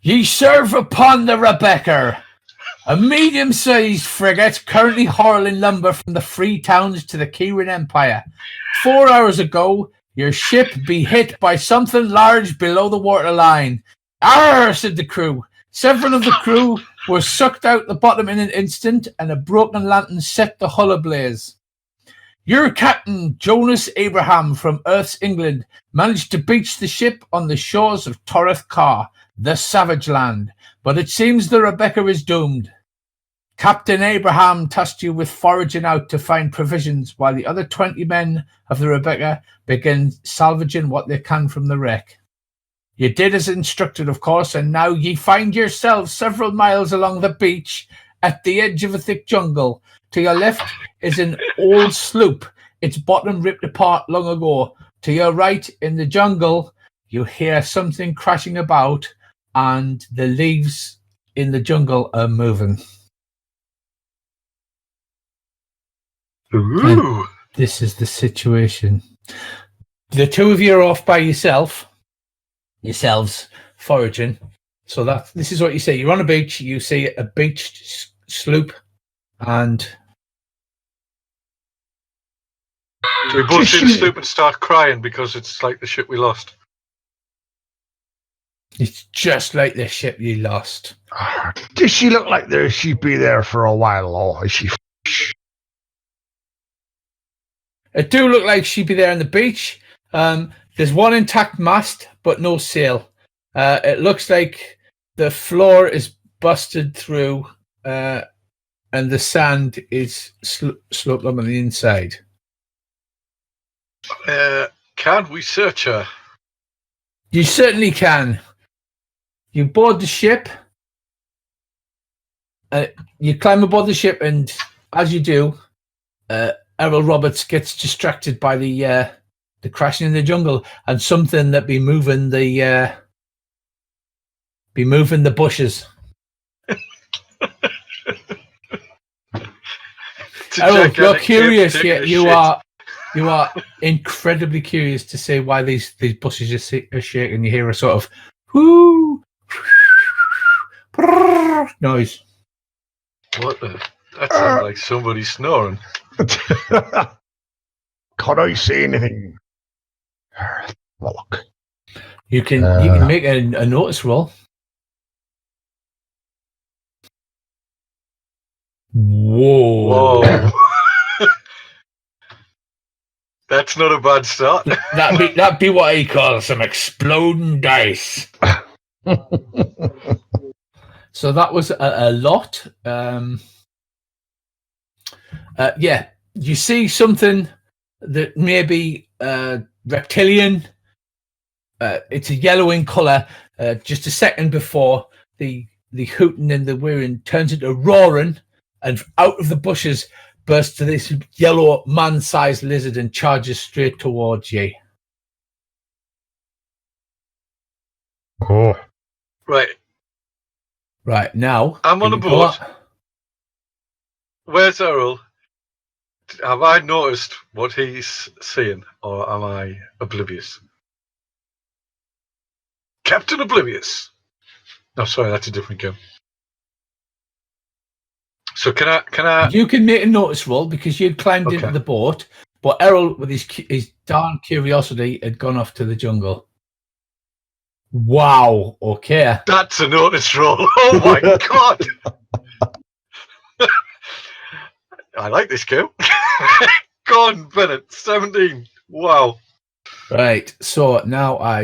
Ye serve upon the Rebecca, a medium-sized frigate currently hurling lumber from the free towns to the Kieran Empire. 4 hours ago, your ship be hit by something large below the waterline. Arr, said the crew. Several of the crew were sucked out the bottom in an instant, and a broken lantern set the hull ablaze. Your captain, Jonas Abraham from Earth's England, managed to beach the ship on the shores of Toreth Car, the Savage Land, but it seems the Rebecca is doomed. Captain Abraham tasked you with foraging out to find provisions while the other 20 men of the Rebecca begin salvaging what they can from the wreck. You did as instructed, of course, and now ye find yourselves several miles along the beach at the edge of a thick jungle. To your left is an old sloop, its bottom ripped apart long ago. To your right, in the jungle, you hear something crashing about, and the leaves in the jungle are moving. Ooh. And this is the situation. The two of you are off by yourselves foraging. So this is what you see. You're on a beach, you see a beached sloop, and do we both see the sloop and start crying because it's like the ship we lost? it's just like the ship you lost. Does she look like she'd be there for a while, or is she? It do look like she'd be there on the beach. There's one intact mast, but no sail. It looks like the floor is busted through, and the sand is sloped up on the inside. Can we search her? You certainly can. You board the ship. You climb aboard the ship, and as you do, Errol Roberts gets distracted by the crashing in the jungle and something that be moving the bushes. Errol, you're curious. You are incredibly curious to see why these bushes are shaking. You hear a sort of whoo noise. What the? That sounds like somebody snoring. Can't I see anything? Look. You can make a notice roll. Whoa. That's not a bad start. That'd be what he calls some exploding dice. So that was a lot. Yeah, you see something that may be reptilian. It's a yellow in colour. Just a second before the hooting and the whirring turns into roaring, and out of the bushes bursts this yellow man-sized lizard and charges straight towards you. Oh. Right, now I'm on a boat. Where's Errol? Have I noticed what he's seeing, or am I oblivious? Captain Oblivious. No, sorry, that's a different game. So can I? You can make a notice roll because you'd climbed into the boat, but Errol, with his darn curiosity, had gone off to the jungle. Wow. Okay. That's a notice roll. Oh my god. I like this game. Go on, Bennett. 17. Wow. Right. So now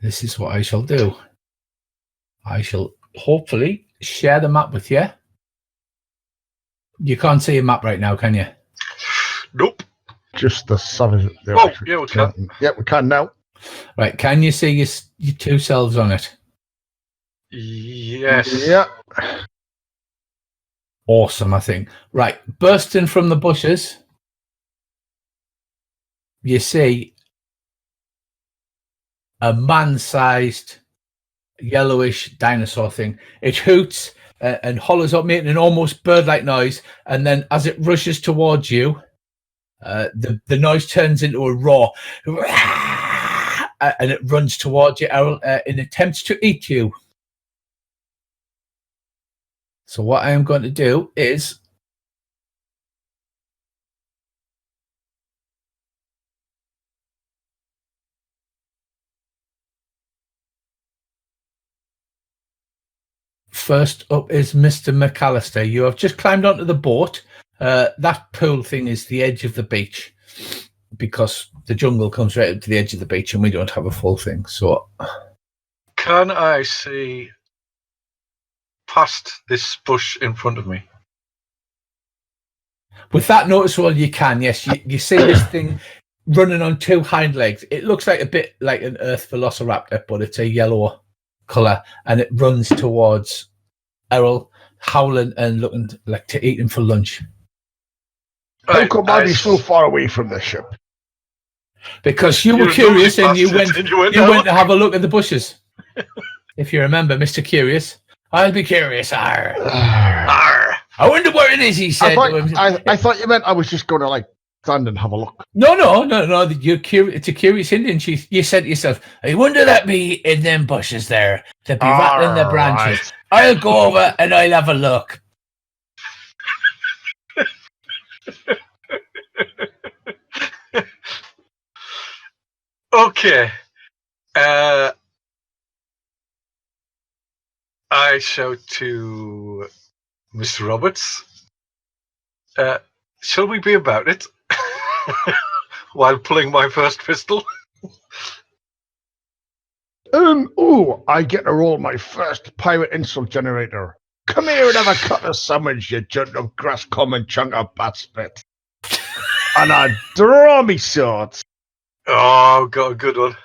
this is what I shall do. I shall hopefully share the map with you. You can't see a map right now, can you? Nope. Just the sun. Oh, yeah, we can. Yeah, we can now. Right. Can you see your two selves on it? Yes. Yeah. Awesome, I think. Right. Bursting from the bushes, you see a man-sized yellowish dinosaur thing. It hoots and hollers up, making an almost bird-like noise, and then as it rushes towards you, the noise turns into a roar, and it runs towards you, Errol, in attempts to eat you. So what I am going to do is first up is Mr. McAllister. You have just climbed onto the boat. That pool thing is the edge of the beach because the jungle comes right up to the edge of the beach and we don't have a full thing. So can I see past this bush in front of me? with that noticeable, you can, yes. You see this thing running on two hind legs. It looks like a bit like an earth velociraptor, but it's a yellow colour, and it runs towards Errol, howling and looking like to eat him for lunch. How come I be so far away from the ship? Because you were curious and you went to have a look at the bushes. If you remember, Mr. Curious. I'll be curious. Arr. Arr. I wonder what it is, he said. I thought you meant I was just going to like stand and have a look. No. You're curious. It's a curious Indian. You said to yourself, I wonder that be in them bushes there. They'd be rattling the branches. Right. I'll go over and I'll have a look. Okay. I shout to Mr. Roberts, shall we be about it? While pulling my first pistol. I get to roll my first pirate insult generator. Come here and have a cut of sandwich, you junt of grass common chunk of bat spit. And I draw me swords. Oh, got a good one.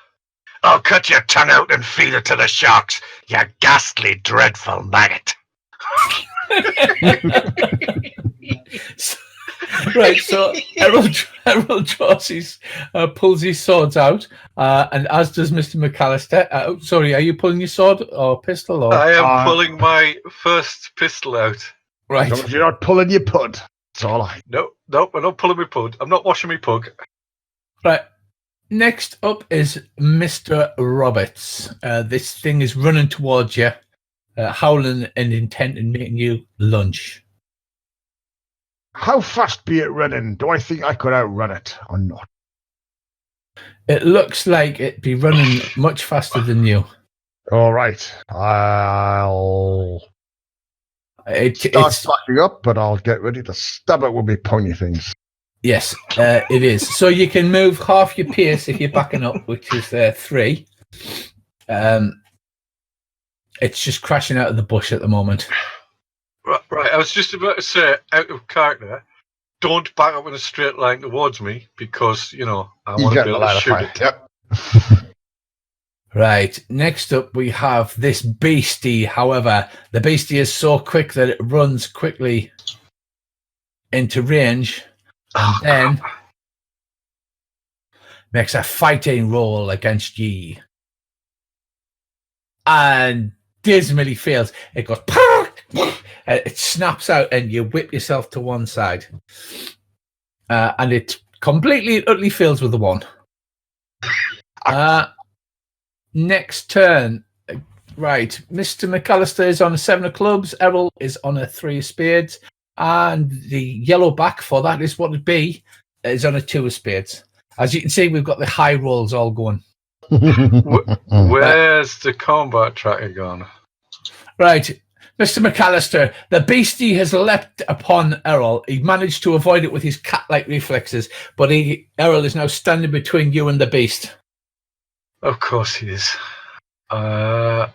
I'll cut your tongue out and feed it to the sharks, you ghastly, dreadful maggot. Right, so Errol draws pulls his swords out, and as does Mr. McAllister. Sorry, are you pulling your sword or pistol? Or? I am pulling my first pistol out. Right. No, you're not pulling your pud. That's all I... No, I'm not pulling my pud. I'm not washing my pug. Right. Next up is Mr. Roberts. This thing is running towards you, howling and intent on making you lunch. How fast be it running? Do I think I could outrun it or not? It looks like it'd be running much faster than you. All right. I'll start backing up, but I'll get ready to stab it with my pony things. Yes, it is. So you can move half your pace if you're backing up, which is 3. It's just crashing out of the bush at the moment. Right, I was just about to say, out of character, don't back up in a straight line towards me because, I want to be able to shoot it. Yep. Right, next up we have this beastie. However, the beastie is so quick that it runs quickly into range and then makes a fighting roll against ye. And dismally fails. It goes... it snaps out and you whip yourself to one side. And it completely and utterly fails with the 1. Next turn. Right. Mr. McAllister is on a 7 of clubs. Errol is on a 3 of spades. And the yellow back for that is what it'd be. Is on a 2 of spades. As you can see, we've got the high rolls all going. Where's the combat tracker gone? Right. Mr. McAllister, the beastie has leapt upon Errol. He managed to avoid it with his cat-like reflexes, but Errol is now standing between you and the beast. Of course he is. Then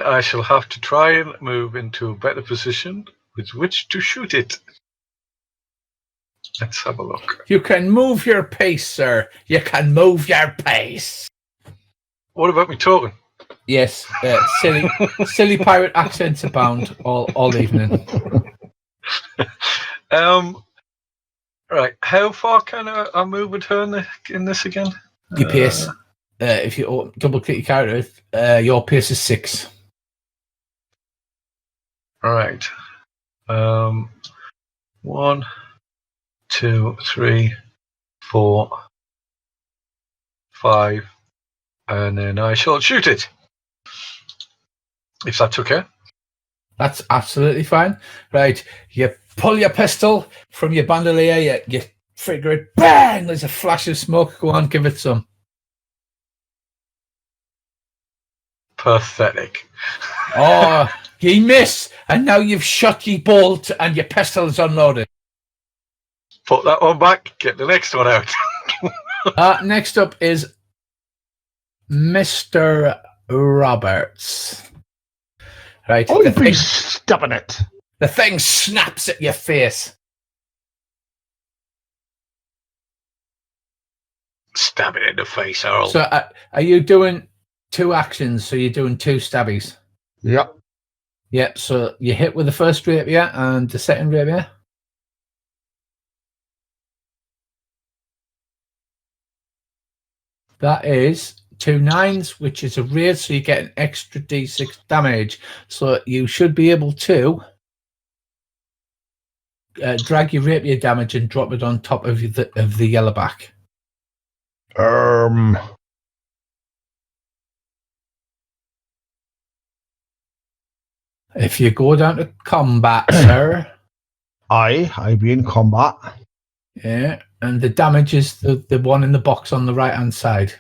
I shall have to try and move into a better position with which to shoot it. Let's have a look. You can move your pace, sir. You can move your pace. What about me talking? Yes, silly pirate accents abound all evening. Right, how far can I move with her in this again? Your pace. If you double click your character, your pace is 6. All right. 1, 2, 3, 4, 5, and then I shall shoot it. If that's okay. That's absolutely fine. Right, you pull your pistol from your bandolier, you trigger it, bang! There's a flash of smoke. Go on, give it some. Pathetic. Oh, you miss, and now you've shot your bolt and your pistol is unloaded. Put that one back, get the next one out. Next up is Mr. Roberts. Right. Oh, you've been stabbing it. The thing snaps at your face. Stab it in the face, Earl. So are you doing 2 actions? So you're doing 2 stabbies? Yep. Yep. So you hit with the first rapier and the second rapier. That is 2 9s, which is a raise, so you get an extra d6 damage. So you should be able to drag your rapier damage and drop it on top of the yellowback. If you go down to combat, sir. I be in combat. Yeah, and the damage is the one in the box on the right-hand side.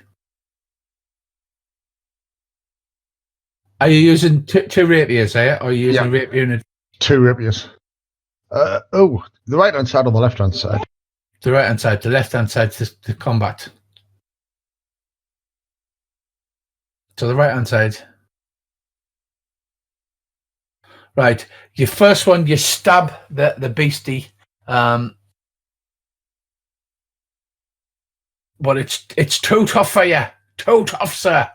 Are you using 2 rapiers, or are you using a rapier and 2 rapiers. The right-hand side or the left-hand side? The right-hand side, the left-hand side to combat. To the right-hand side. Right, your first one, you stab the beastie, but it's too tough for you. Too tough, sir.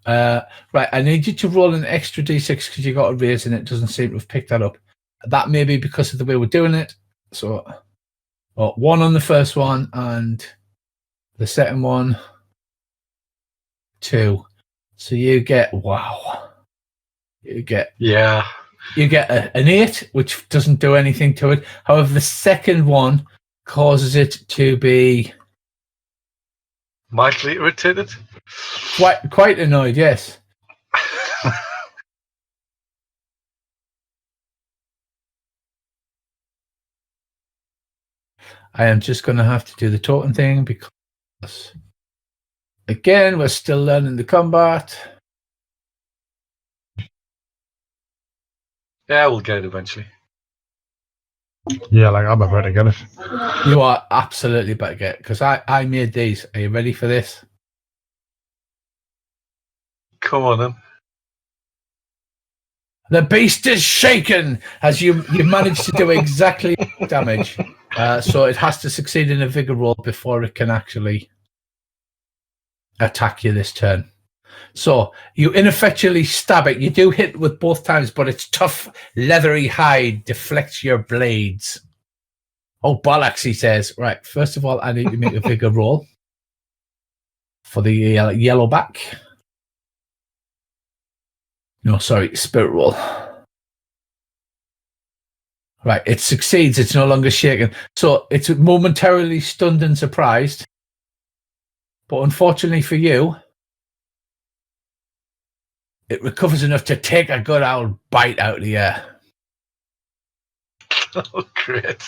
Right, I need you to roll an extra d6 because you got a raise and it doesn't seem to have picked that up. That may be because of the way we're doing it. So, 1 on the first one and the second one, 2. So you get You get an 8, which doesn't do anything to it. However, the second one causes it to be mildly irritated. Quite annoyed, yes. I am just going to have to do the totem thing because, again, we're still learning the combat. Yeah, we'll get it eventually. Yeah, like I'm about to get it. You are absolutely about to get it because I made these. Are you ready for this? Come on, then. The beast is shaken as you manage to do exactly damage. So it has to succeed in a vigor roll before it can actually attack you this turn. So you ineffectually stab it. You do hit with both times, but its tough, leathery hide deflects your blades. Oh, bollocks, he says. Right, first of all, I need to make a vigor roll for the yellow back. No, sorry, spirit roll. Right, it succeeds. It's no longer shaken. So it's momentarily stunned and surprised. But unfortunately for you, it recovers enough to take a good old bite out of the air. Oh, great.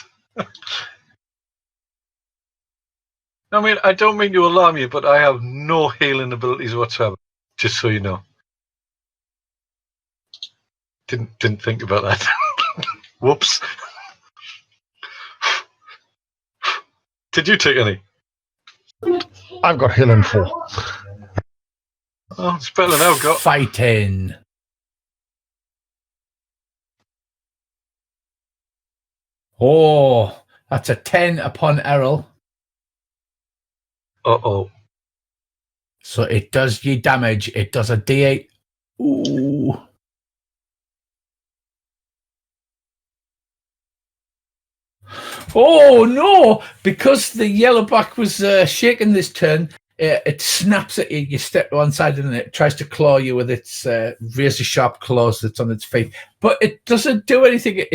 I mean, I don't mean to alarm you, but I have no healing abilities whatsoever, just so you know. Didn't think about that. Whoops. Did you take any? I've got healing 4. Oh, it's better than I've got. Fighting. Oh, that's a 10 upon Errol. Uh-oh. So it does you damage. It does a D8. Ooh. Oh, no. Because the yellowback was shaken this turn, it snaps at you. You step to one side and it tries to claw you with its razor-sharp claws that's on its feet. But it doesn't do anything.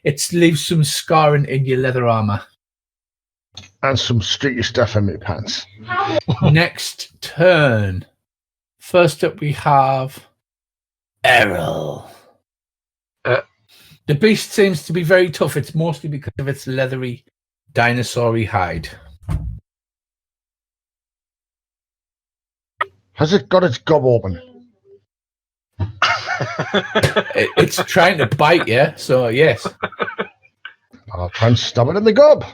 It leaves some scarring in your leather armor. and some streaky stuff in my pants. Next turn. First up, we have Errol. The beast seems to be very tough. It's mostly because of its leathery, dinosaur-y hide. Has it got its gob open? It's trying to bite you, so yes. I'll try and stab it in the gob.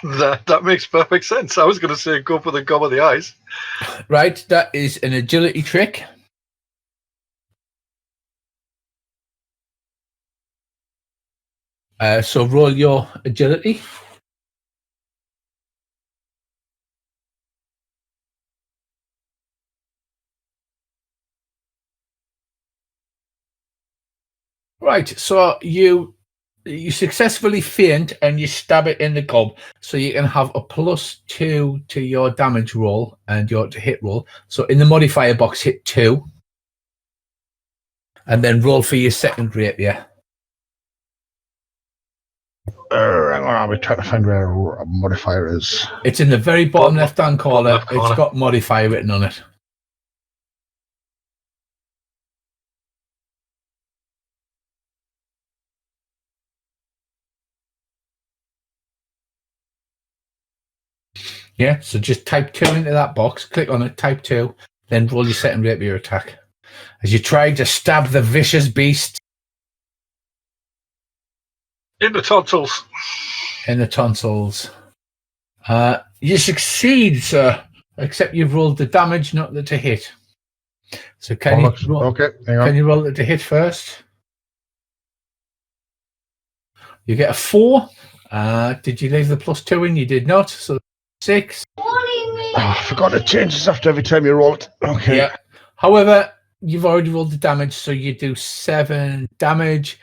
That makes perfect sense. I was going to say go for the gob of the eyes. Right, that is an agility trick. So roll your agility. Right, so you successfully feint and you stab it in the gob, so you can have a +2 to your damage roll and your hit roll. So in the modifier box, hit 2, and then roll for your second rapier. Hang on, I'll be trying to find where a modifier is. It's in the very bottom left-hand corner. left corner. It's got modifier written on it. Yeah, so just type 2 into that box, click on it, type 2, then roll your second rapier attack. As you try to stab the vicious beast In the tonsils. in the tonsils. You succeed, sir, except you've rolled the damage, not the to hit. So can you roll, okay, hang on. can you roll the to hit first? You get a 4. Did you leave the +2 in? You did not. So 6. Oh, I forgot to change this after every time you roll it. Okay. Yeah. However, you've already rolled the damage, so you do 7 damage.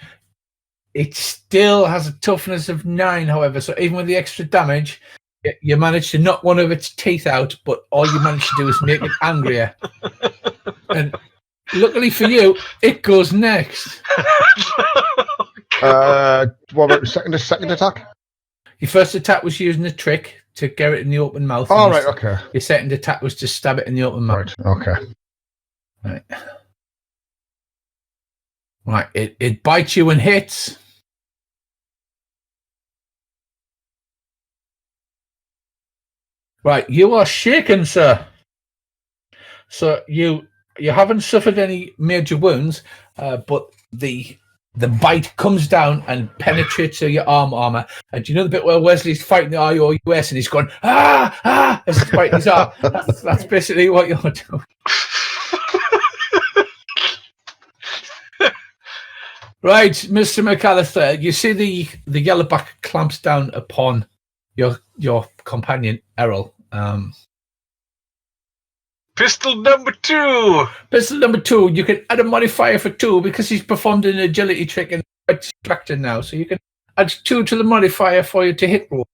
It still has a toughness of 9, however, so even with the extra damage, you managed to knock one of its teeth out, but all you managed to do is make it angrier. And luckily for you, it goes next. What about the second attack? Your first attack was using a trick to get it in the open mouth. Oh, right, okay. Your second attack was to stab it in the open mouth. Right, okay. Right, it bites you and hits. Right, you are shaken, sir. So you haven't suffered any major wounds, but the bite comes down and penetrates your arm armor. And do you know the bit where Wesley's fighting the ROUS and he's going, ah, as he's biting his arm? That's basically what you're doing. Right, Mr. McAllister, you see the yellowback clamps down upon your companion, Errol. Pistol number 2. Pistol number 2, you can add a modifier for 2 because he's performed an agility trick and it's distracted now. So you can add 2 to the modifier for you to hit roll.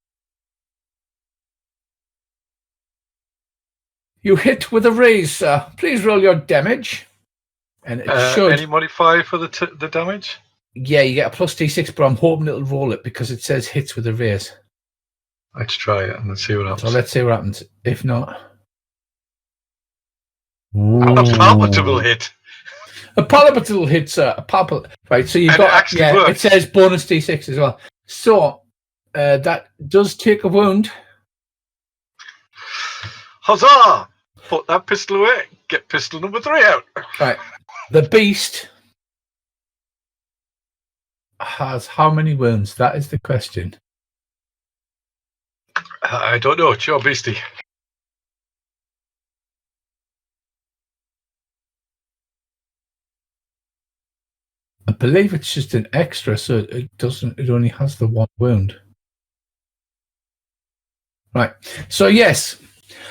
You hit with a raise, sir. Please roll your damage. And it should. Any modifier for the damage? Yeah, you get a +d6, but I'm hoping it'll roll it because it says hits with a raise. Let's try it and let's see what happens. So let's see what happens. If not, a palpable hit. A palpable hit, sir. Right, so you've got it says bonus d6 as well. So that does take a wound. Huzzah! Put that pistol away. Get pistol number 3 out. Right. The beast has how many wounds? That is the question. I don't know. It's your beastie. I believe it's just an extra, so it only has the 1 wound. Right. So yes.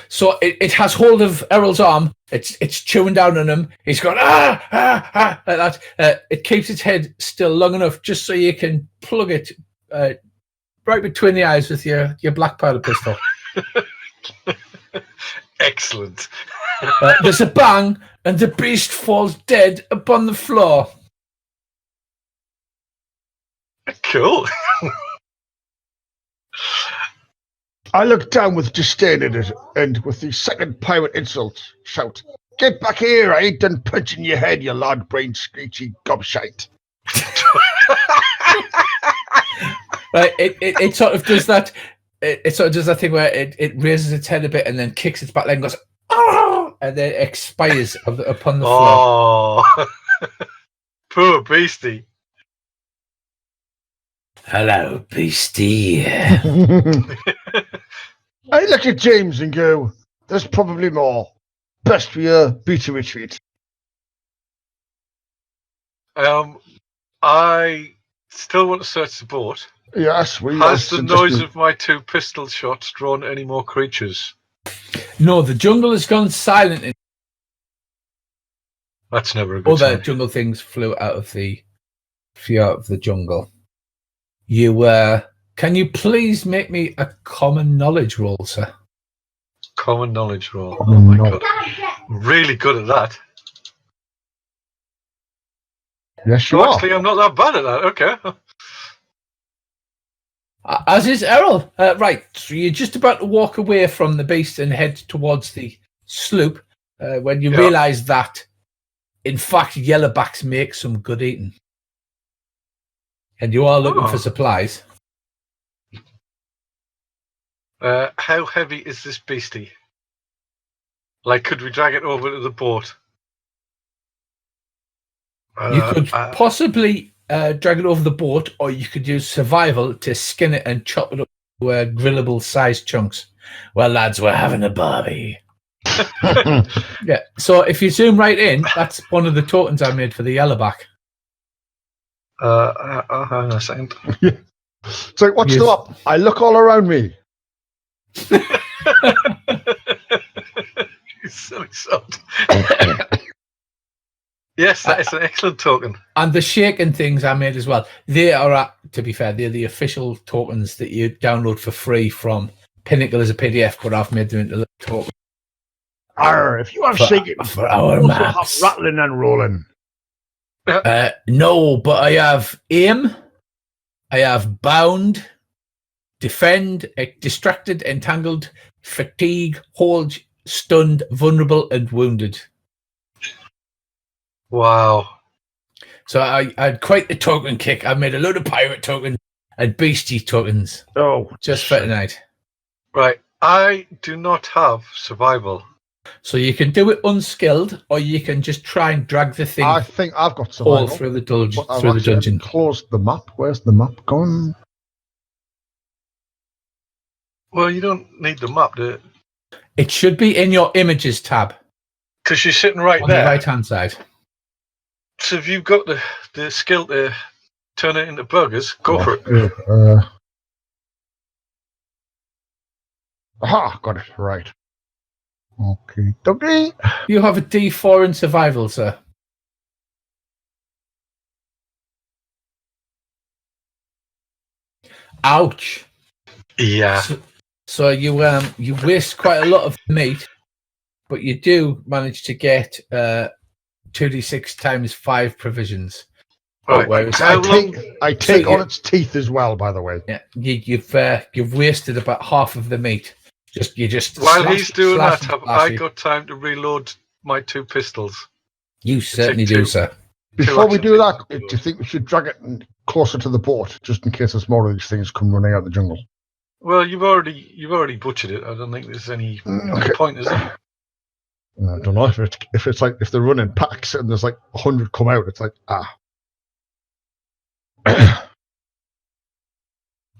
So it has hold of Errol's arm. It's chewing down on him. He's going like that. It keeps its head still long enough just so you can plug it right between the eyes with your black powder pistol. Excellent. There's a bang, and the beast falls dead upon the floor. Cool. I look down with disdain at it, and with the second pirate insult, shout, "Get back here! I ain't done punching your head, you lard-brained, screechy gobshite." Right, it sort of does that. It sort of does that thing where it raises its head a bit and then kicks its back leg and goes, "Ah!" and then expires upon the floor. Oh, poor beastie. Hello, beastie. I look at James and go, "There's probably more. Best we beat a retreat." I still want to search the boat. Yes, we Has the noise of my 2 pistol shots drawn any more creatures? No, the jungle has gone silent. That's never a good Other sign. jungle things flew out of the jungle. You can you please make me a common knowledge roll, sir? Common knowledge roll. Oh my god. I'm really good at that. Yes, you are. Actually, I'm not that bad at that. Okay. As is Errol. Right, so you're just about to walk away from the beast and head towards the sloop when you realise that, in fact, yellowbacks make some good eating. And you are looking for supplies. How heavy is this beastie? Like, could we drag it over to the boat? You could possibly drag it over the boat, or you could use survival to skin it and chop it up to grillable sized chunks. Well, lads, we're having a barbie. Yeah, so if you zoom right in, that's one of the tokens I made for the yellowback. Hang on a second. So what's the up? I look all around me. You silly sod. Yes, that is an excellent token. And the shaken things I made as well. They are, to be fair, they're the official tokens that you download for free from Pinnacle as a PDF, but I've made them into little tokens. If you have shaken for our maps. Have rattling and rolling. No, but I have aim, I have bound, defend, distracted, entangled, fatigue, hold, stunned, vulnerable, and wounded. Wow. So I had quite the token kick. I made a load of pirate tokens and beastie tokens. Oh, just for tonight. Right. I do not have survival. So you can do it unskilled, or you can just try and drag the thing. I think I've got survival. All through the dungeon. Closed the map. Where's the map gone? Well, you don't need the map, do you? It should be in your images tab. Because you're sitting right on there. On the right-hand side. So if you've got the skill to turn it into burgers, go for it. Aha, got it. Right. Okay. You have a D4 in survival, sir. Ouch. Yeah. So you waste quite a lot of meat, but you do manage to get 2d6 times 5 provisions. Right. I take on its teeth as well, by the way. Yeah, you've wasted about half of the meat. While he's doing that, have I got time to reload my 2 pistols? You certainly do, sir. Before we do that, do you think we should drag it closer to the boat, just in case there's more of these things come running out of the jungle? Well, you've already butchered it. I don't think there's any point, is there? I don't know if it's like if they're running packs and there's like 100 come out. It's like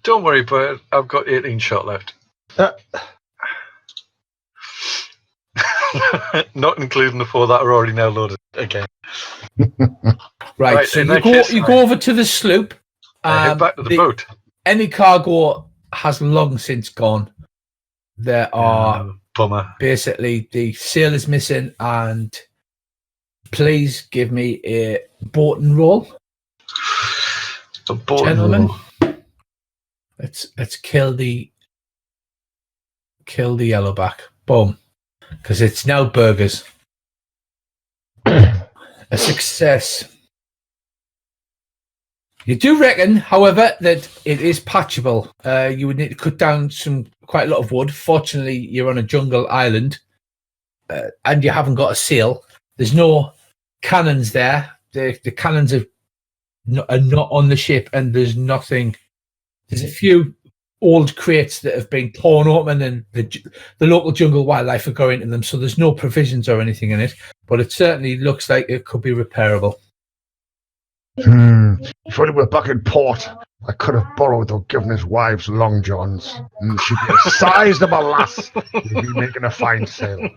Don't worry about it. I've got 18 shot left. Not including the 4 that are already now loaded again. Right, so you go over to the sloop. Head back to the boat. Any cargo has long since gone. There are basically the sail is missing, and please give me a boating roll. A boating Gentlemen, roll. Let's kill the yellowback. Boom. Because it's now burgers. A success. You do reckon, however, that it is patchable. You would need to cut down quite a lot of wood. Fortunately, you're on a jungle island, and you haven't got a sail. There's no cannons there. The cannons are not on the ship, and there's nothing. There's a few old crates that have been torn open, and the local jungle wildlife are going into them. So there's no provisions or anything in it, but it certainly looks like it could be repairable. If only we're back in port, I could have borrowed or given his wives long johns. She'd be a sizable lass. You'd be making a fine sail.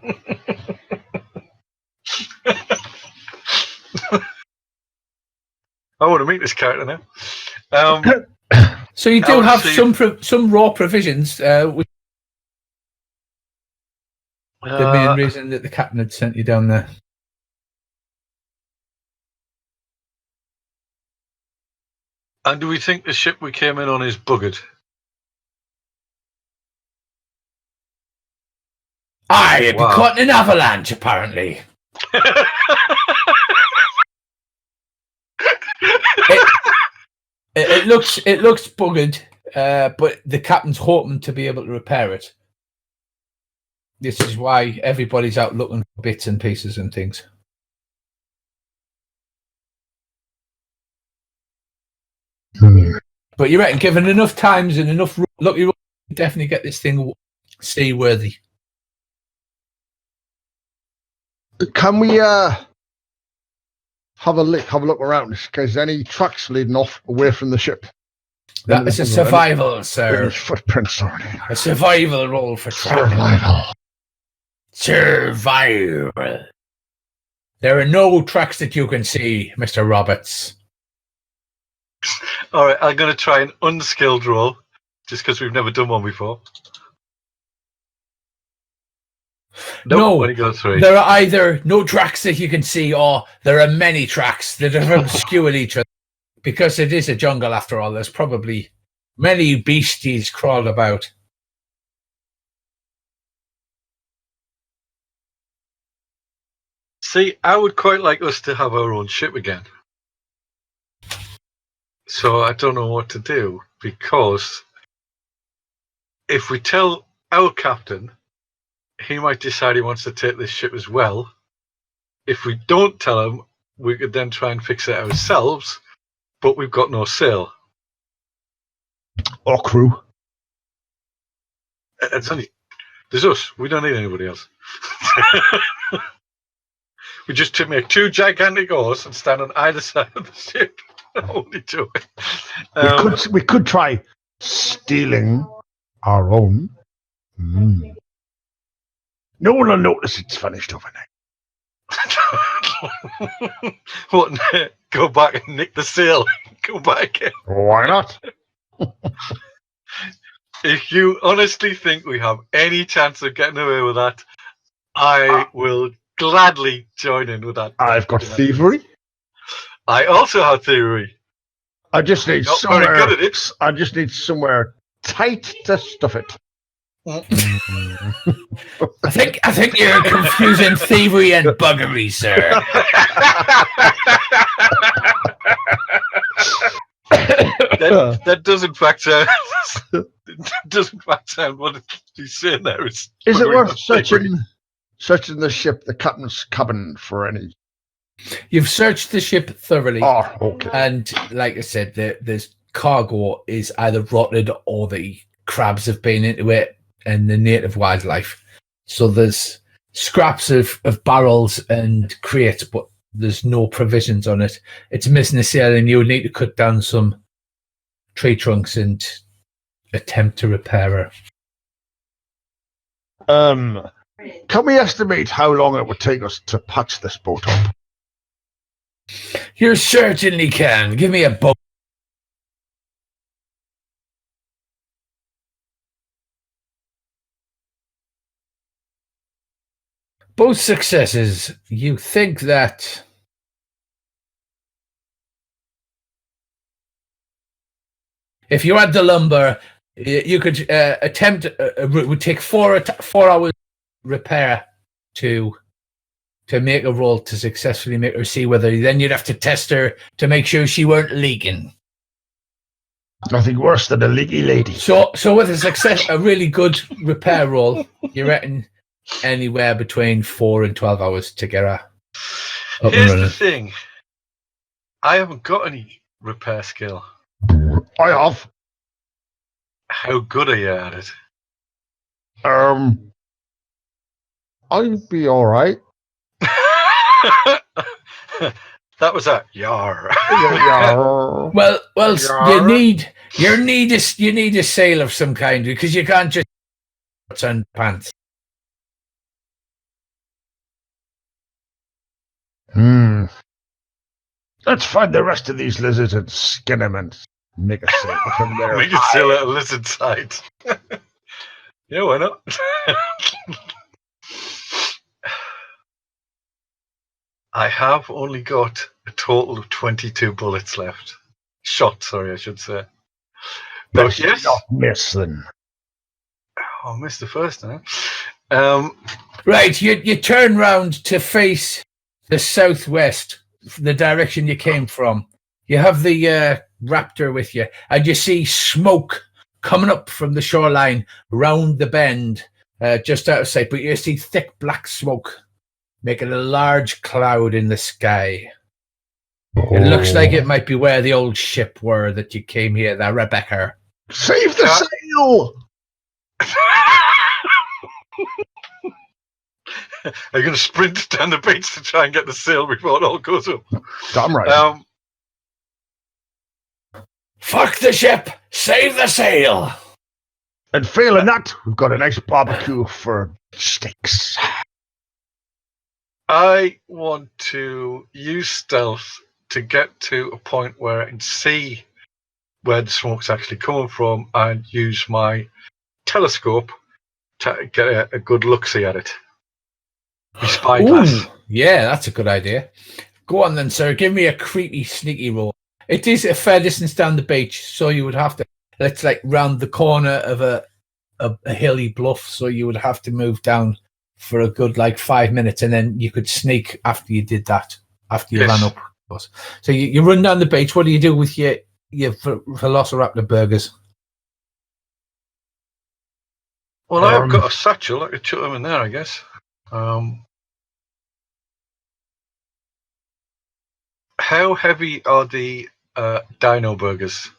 I want to meet this character now. So you do have some raw provisions, which the main reason that the captain had sent you down there. And do we think the ship we came in on is buggered? Aye, it'd be caught in an avalanche, apparently. It looks buggered, but the captain's hoping to be able to repair it. This is why everybody's out looking for bits and pieces and things. But you reckon, given enough times and enough lucky, you definitely get this thing seaworthy. Can we have a look around? Is there any tracks leading off away from the ship? That is a survival, sir. Footprints, sorry. A survival roll for tracking. Survival. There are no tracks that you can see, Mr. Roberts. All right, I'm going to try an unskilled roll, just because we've never done one before. No, only got 3. There are either no tracks that you can see, or there are many tracks that are obscure each other. Because it is a jungle, after all, there's probably many beasties crawled about. See, I would quite like us to have our own ship again. So I don't know what to do, because if we tell our captain, he might decide he wants to take this ship as well. If we don't tell him, we could then try and fix it ourselves, but we've got no sail. Or crew. There's us. We don't need anybody else. We just to make 2 gigantic oars and stand on either side of the ship. Only 2. We could try stealing our own. No one will notice it's finished overnight. What? Go back and nick the sail. Go back in. Why not? If you honestly think we have any chance of getting away with that, I will gladly join in with that. I've got thievery. I also have thievery. I just need Not somewhere. very good at it. I just need somewhere tight to stuff it. I think you're confusing thievery and buggery, sir. that does in fact sound what he's saying there is. Is it worth searching the ship, the captain's cabin, for any? You've searched the ship thoroughly. Oh, okay. And like I said, this cargo is either rotted or the crabs have been into it and the native wildlife. So there's scraps of barrels and crates, but there's no provisions on it. It's missing a sail, and you would need to cut down some tree trunks and attempt to repair her. Can we estimate how long it would take us to patch this boat up? You certainly can. Give me a boat. Both successes. You think that if you had the lumber, you could attempt. It would take 4 hours repair to make a roll to successfully make her seaworthy. Then you'd have to test her to make sure she weren't leaking. Nothing worse than a leaky lady. So with a really good repair roll, you reckon anywhere between 4 and 12 hours to get her up Here's and running. the thing. I haven't got any repair skill. I have. How good are you at it? I'd be all right. That was a yar. Well, Yar. you need a sail of some kind because you can't just shorts and pants. Let's find the rest of these lizards and skin them and make a sail from there. We can sail at a lizard side. Yeah, why not? I have only got a total of 22 bullets left. Shot, sorry, I should say. But yes. Not miss then. Oh, I missed the first time. Right, you turn round to face the southwest, the direction you came from. You have the raptor with you, and you see smoke coming up from the shoreline round the bend, just out of sight. But you see thick black smoke making a large cloud in the sky. It looks like it might be where the old ship were that you came here, the Rebecca. Save the sail! Are you going to sprint down the beach to try and get the sail before it all goes up? Damn right. Fuck the ship! Save the sail! And failing that, we've got a nice barbecue for steaks. I want to use stealth to get to a point where I can see where the smoke's actually coming from and use my telescope to get a good look-see at it. My spyglass. Yeah, that's a good idea. Go on then, sir. Give me a creepy, sneaky roll. It is a fair distance down the beach, so you would have to, let's like round the corner of a hilly bluff, so you would have to move down for a good 5 minutes, and then you could sneak after you did that, after you ran up. So you run down the beach. What do you do with your Velociraptor burgers? Well, I've got a satchel. I could chuck them in there, I guess. How heavy are the dino burgers?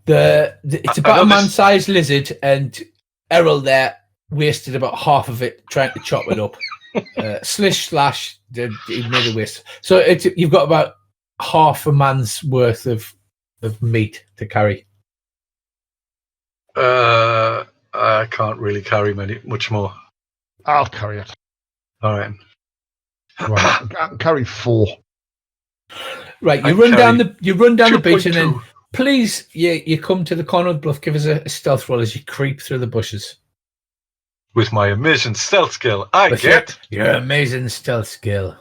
It's about a man-sized lizard, and Errol there wasted about half of it trying to chop it up. Slish slash, he made a waste. So you've got about half a man's worth of meat to carry. I can't really carry much more. I'll carry it. All right. Right, I can carry 4. Right, you run down the beach, and then please, you come to the corner of the bluff. Give us a stealth roll as you creep through the bushes. With my amazing stealth skill, I get your amazing stealth skill.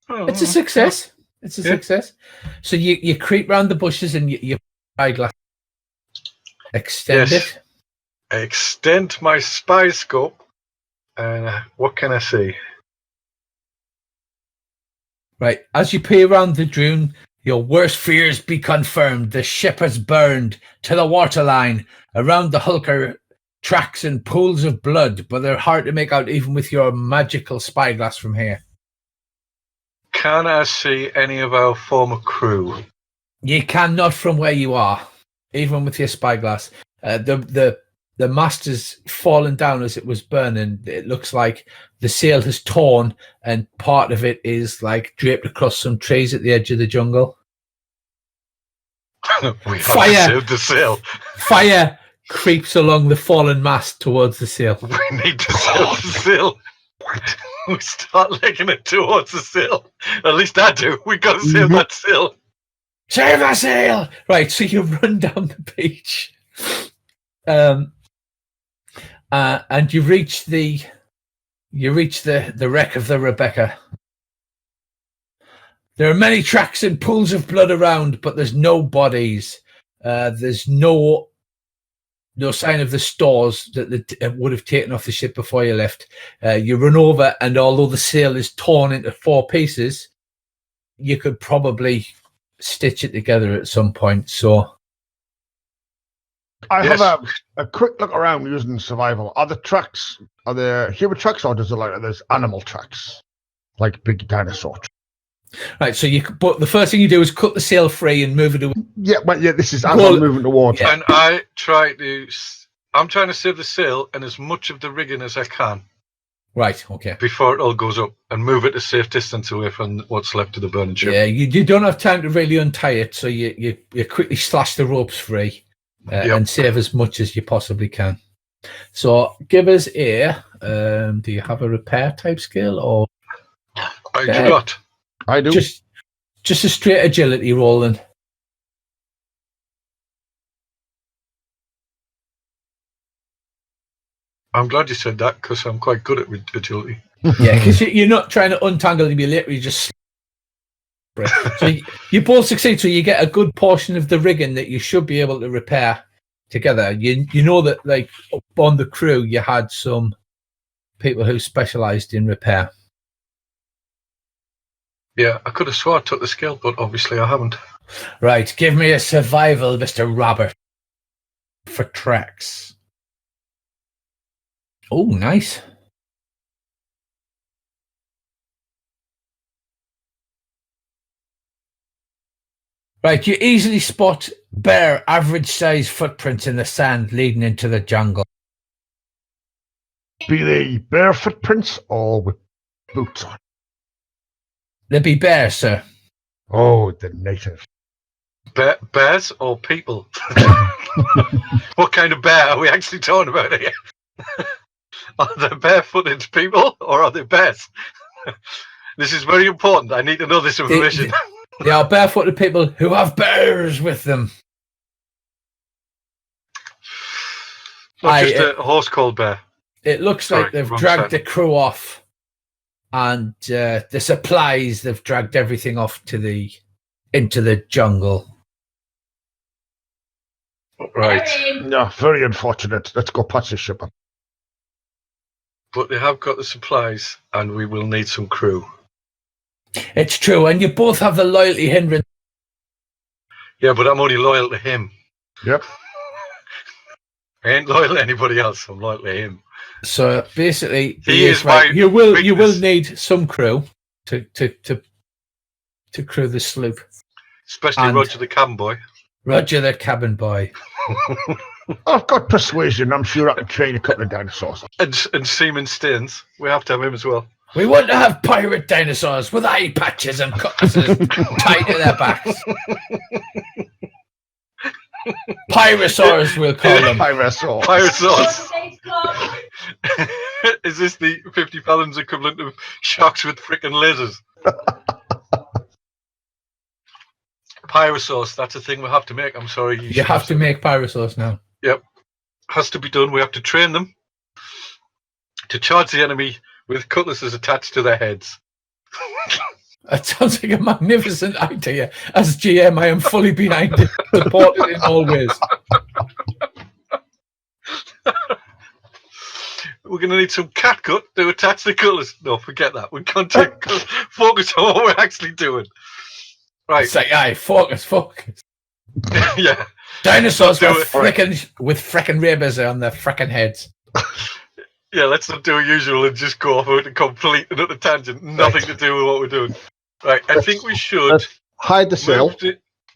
Oh, it's a success. It's a success. So you creep round the bushes and you spyglass. Extend it. I extend my spy scope, and what can I see? Right, as you peer around the dune, your worst fears be confirmed. The ship has burned to the waterline. Around the hulk are tracks and pools of blood, but they're hard to make out even with your magical spyglass from here. Can I see any of our former crew? You cannot from where you are, even with your spyglass. The mast has fallen down as it was burning. It looks like the sail has torn, and part of it is draped across some trees at the edge of the jungle. We have saved the sail. Fire creeps along the fallen mast towards the sail. We need to save the sail. We start legging it towards the sail. At least I do. We got to save that sail. Save the sail! Right, so you run down the beach. And you reach the wreck of the Rebecca. There are many tracks and pools of blood around, but there's no bodies. There's no sign of the stores that would have taken off the ship before you left. You run over, and although the sail is torn into 4 pieces, you could probably stitch it together at some point. So I Yes. have a quick look around using survival. Are there human tracks, or does it like there's animal tracks, like big dinosaur? right, so but the first thing you do is cut the sail free and move it away. Yeah, but yeah, this is as Well, I'm moving towards. yeah. it. And I'm trying to save the sail and as much of the rigging as I can Right, okay. before it all goes up and move it a safe distance away from what's left of the burning ship. Yeah, you don't have time to really untie it, so you quickly slash the ropes free and save as much as you possibly can. So give us a, do you have a repair type skill or I do not. I do. just a straight agility roll then? I'm glad you said that because I'm quite good at agility. Yeah, because you're not trying to untangle him, you literally just. So you both succeed, so you get a good portion of the rigging that you should be able to repair together. You know that, like, on the crew, you had some people who specialised in repair. Yeah, I could have swore I took the skill, but obviously I haven't. Right, give me a survival, Mr. Robert, for tracks. Oh, nice. Right, you easily spot bare, average-sized footprints in the sand leading into the jungle. Be they bare footprints or with boots on? They'd be bare, sir. Oh, the native. Bears or people? What kind of bear are we actually talking about here? Are they barefooted people or are they bears? This is very important. I need to know this information. They are barefooted people who have bears with them. Not just a horse called Bear. It looks like they've dragged the crew off, and the supplies, they've dragged everything off into the jungle. Right. Yeah, very unfortunate. Let's go patch the ship up. But they have got the supplies, and we will need some crew. It's true, and you both have the loyalty hindrance. Yeah, but I'm only loyal to him. Yep. I ain't loyal to anybody else. I'm loyal to him. So basically, He is right. my You will weakness. need some crew to crew the sloop. Especially And- Roger the cabin boy. Roger the cabin boy. I've got persuasion. I'm sure I can train a couple of dinosaurs. And Seaman Staines. We have to have him as well. We want to have pirate dinosaurs with eye patches and cutlasses tied to their backs. Pyrosaurs, we'll call them. Pyrosaur. Pyrosaurs. Is this the 50 pounds equivalent of sharks with frickin' lasers? Pyrosaurs, that's a thing we have to make. I'm sorry. You have to make pyrosaurs now. Yep. Has to be done. We have to train them to charge the enemy with cutlasses attached to their heads. That sounds like a magnificent idea. As GM, I am fully behind it, supported in all ways. We're going to need some catgut to attach the cutlass. No, forget that. We can't focus on what we're actually doing. Right. It's like, aye, focus. Yeah. Dinosaurs Do with frickin' rabies on their frickin' heads. Yeah, let's not do a usual and just go off at a complete and utter tangent. Nothing to do with what we're doing. Right, I think we should hide the sail.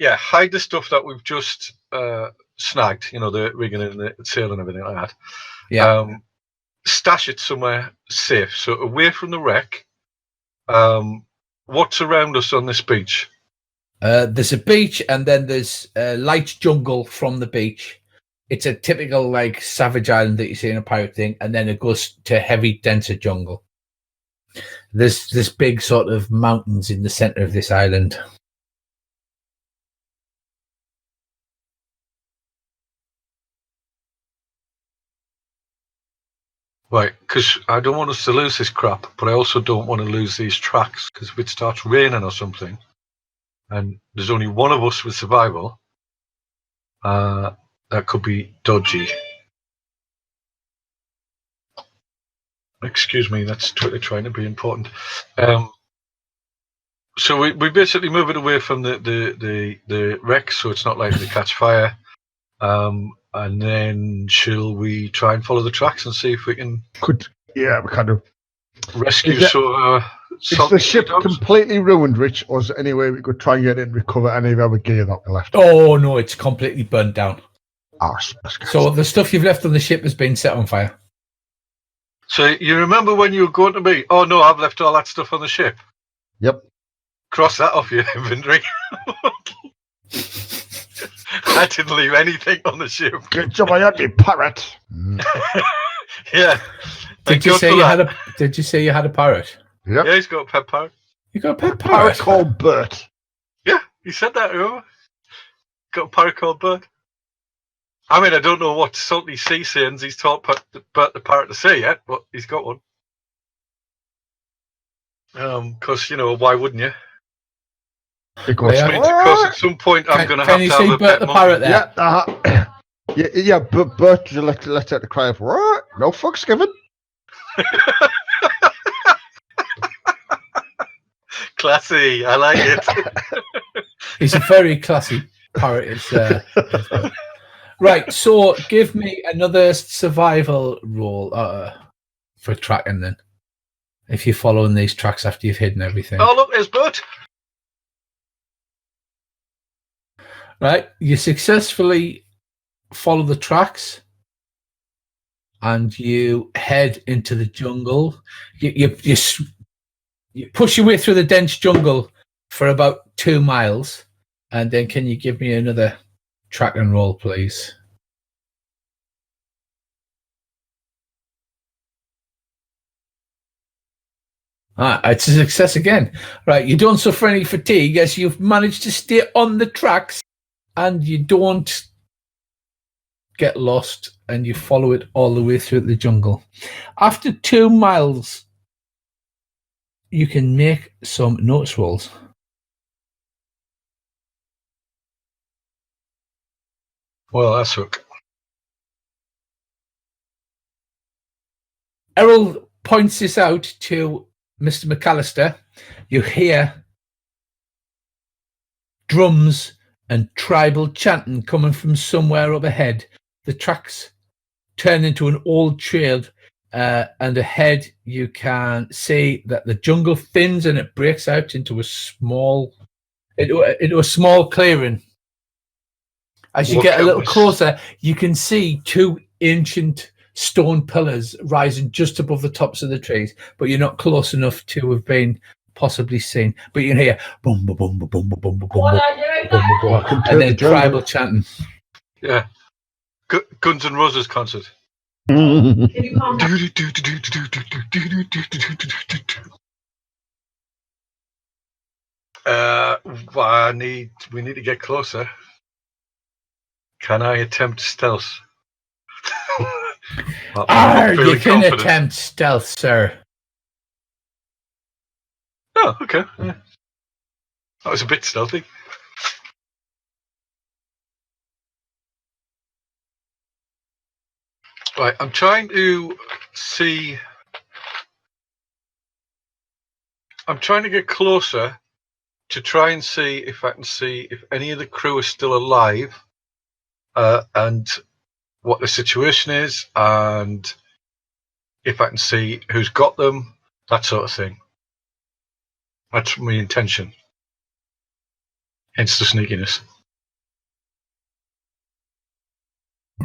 hide the stuff that we've just snagged. You know, the rigging and the sail and everything like that. Yeah. Stash it somewhere safe, so away from the wreck. What's around us on this beach? There's a beach, and then there's a light jungle from the beach. It's a typical, like, savage island that you see in a pirate thing, and then it goes to heavy, denser jungle. There's this big sort of mountains in the center of this island. Right, because I don't want us to lose this crap, but I also don't want to lose these tracks, because if it starts raining or something, and there's only one of us with survival, that could be dodgy. Excuse me, that's Twitter trying to be important. So we basically move it away from the wreck, so it's not likely to catch fire. And then shall we try and follow the tracks and see if we can We kind of rescue Is the ship dogs? completely ruined, Rich, or is there any way we could try and get it and recover any of our gear that we left? Oh no, it's completely burnt down. That's So the stuff you've left on the ship has been set on fire. So you remember when you were going to me? Oh no, I've left all that stuff on the ship. Yep. Cross that off your inventory. I didn't leave anything on the ship. Good job, I had me parrot. Yeah. Did you say you had a parrot? Yep. Yeah, he's got a pet parrot. You got a pet Parrot parrot? called Bert. Yeah, he said that, remember? Got a parrot called Bert. I mean, I don't know what salty sea sayings he's taught Bert the parrot to say yet, but he's got one. Because, why wouldn't you? Because at some point I'm going to have to have a Bert pet the monkey. parrot there? Yeah, but Bert just let out the cry of what? No fucks given. Classy, I like it. He's a very classy parrot. Right, so give me another survival roll for tracking then. If you're following these tracks after you've hidden everything. Oh, look, there's Bert. Right, you successfully follow the tracks and you head into the jungle. You push your way through the dense jungle for about 2 miles, and then can you give me another track and roll, please? It's a success again. Right, you don't suffer any fatigue as you've managed to stay on the tracks and you don't get lost, and you follow it all the way through the jungle. After 2 miles, you can make some notice rolls. Well, that's hook. Errol points this out to Mr. McAllister. You hear drums and tribal chanting coming from somewhere up ahead. The tracks turn into an old trail, and ahead you can see that the jungle thins and it breaks out into a small clearing. As you get a little closer, you can see 2 ancient stone pillars rising just above the tops of the trees, but you're not close enough to have been possibly seen. But you can hear boom, boom, boom, boom, boom, boom, boom, boom, boom, boom, and then tribal chanting. Yeah. Guns N' Roses concert. We need to get closer. Can I attempt stealth? You can attempt stealth, sir. Oh, okay. Yeah. That was a bit stealthy. Right, I'm trying to get closer to try and see if I can see if any of the crew are still alive, and what the situation is, and if I can see who's got them, that sort of thing. That's my intention. Hence the sneakiness.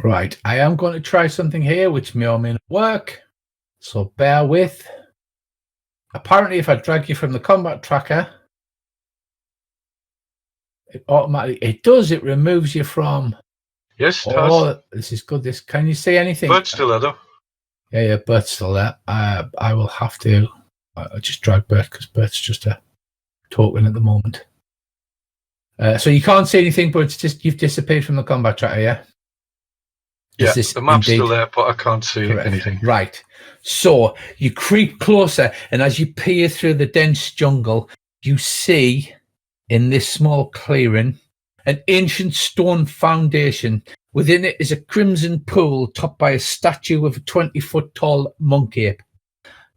Right, I am going to try something here which may or may not work, so bear with. Apparently, if I drag you from the combat tracker, it does. It removes you from. Yes, it has. This is good. Can you see anything? Bert's still there, though. Yeah, Bert's still there. I will have to just drag Bert because Bert's just a token at the moment. So you can't see anything, but it's just you've disappeared from the combat tracker, yeah? Yeah, the map's still there, but I can't see anything. Right. So you creep closer, and as you peer through the dense jungle, you see in this small clearing an ancient stone foundation. Within it is a crimson pool topped by a statue of a 20-foot-tall monk ape.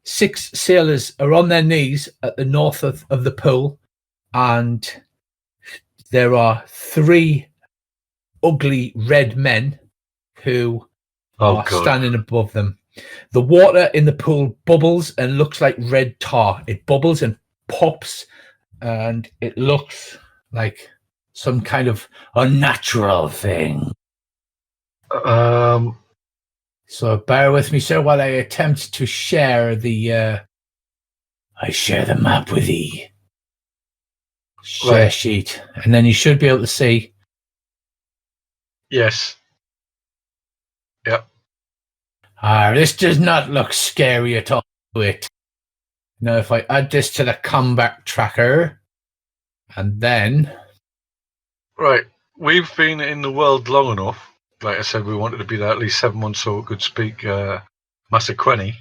6 sailors are on their knees at the north of the pool, and there are 3 ugly red men who are standing above them. The water in the pool bubbles and looks like red tar. It bubbles and pops, and it looks like some kind of unnatural thing. So bear with me, sir, while I attempt to share the I share the map with the share sheet, and then you should be able to see. Yes. Yep. This does not look scary at all, do it? Now, if I add this to the combat tracker, and then... Right. We've been in the world long enough. Like I said, we wanted to be there at least 7 months so we could speak Massaqueni.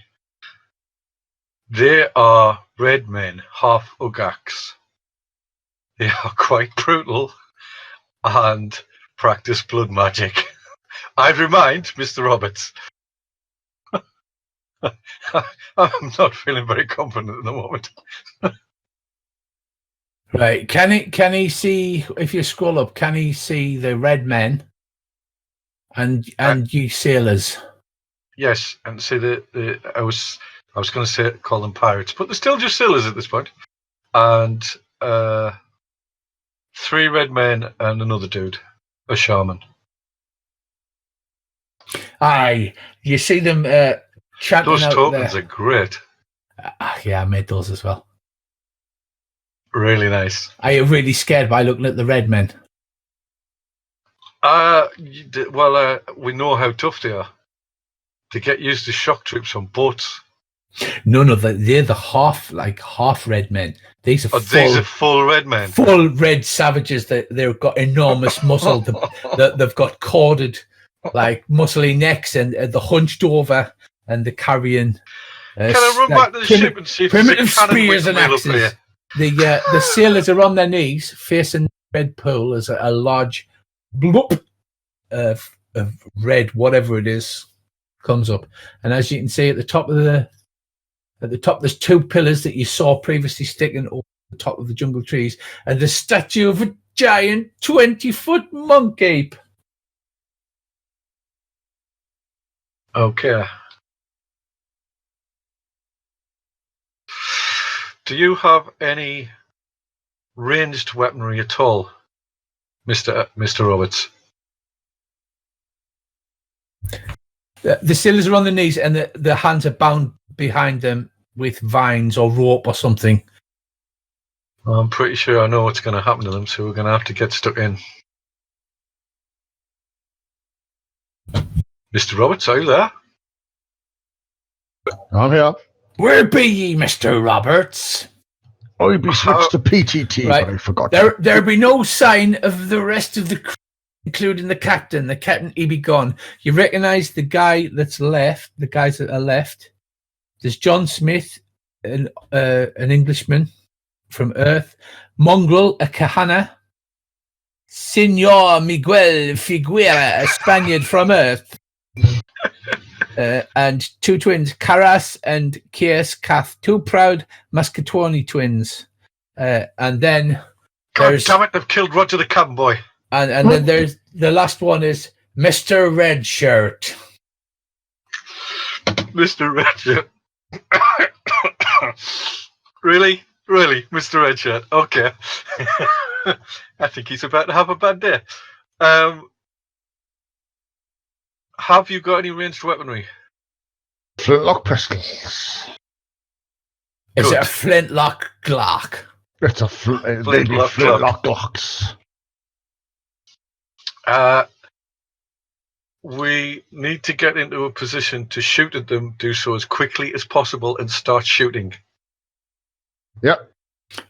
They are red men, half Ugaks. They are quite brutal and practice blood magic. I'd remind Mr. Roberts. I'm not feeling very confident at the moment. Right. Can he see, if you scroll up, can he see the red men and you sailors? Yes, and see I was going to say call them pirates, but they're still just sailors at this point. And 3 red men and another dude, a shaman. Aye, you see them chanting those out tokens are great. Yeah, I made those as well. Really nice. Are you really scared by looking at the red men? Well, we know how tough they are. They get used to shock troops on boats. No, they're the half red men. These are full red men. Full red savages. They've got enormous muscle. They've got corded, like muscly necks, and the hunched over, and the carrying. Can I run back to the ship and see if primitive spears and axes? The sailors are on their knees, facing the red pool as a large bloop of red, whatever it is, comes up. And as you can see at the top, there's 2 pillars that you saw previously sticking over the top of the jungle trees, and the statue of a giant 20-foot monk ape. Okay. Do you have any ranged weaponry at all, Mr. Roberts? The sailors are on their knees, and the hands are bound behind them with vines or rope or something. I'm pretty sure I know what's going to happen to them, so we're going to have to get stuck in. Mr. Roberts, are you there? I'm here. Where be ye, Mr. Roberts? I'd be switched to PTT, right. But I forgot. There be no sign of the rest of the crew, including the captain. The captain, he be gone. You recognise the guy that's left, the guys that are left. There's John Smith, an Englishman from Earth. Mongrel, a Kahana. Senor Miguel Figuera, a Spaniard from Earth. And 2 twins, Caras and Kies Kath, 2 proud Mascatoni twins. And then God damn it, they've killed Roger the cabin boy. And then there's the last one is Mr. Redshirt. Mr. Redshirt. Really, Mr. Redshirt. Okay. I think he's about to have a bad day. Have you got any ranged weaponry? Flintlock pistols. Is it a flintlock Glock? It's a flintlock Glocks. We need to get into a position to shoot at them, do so as quickly as possible, and start shooting. Yep.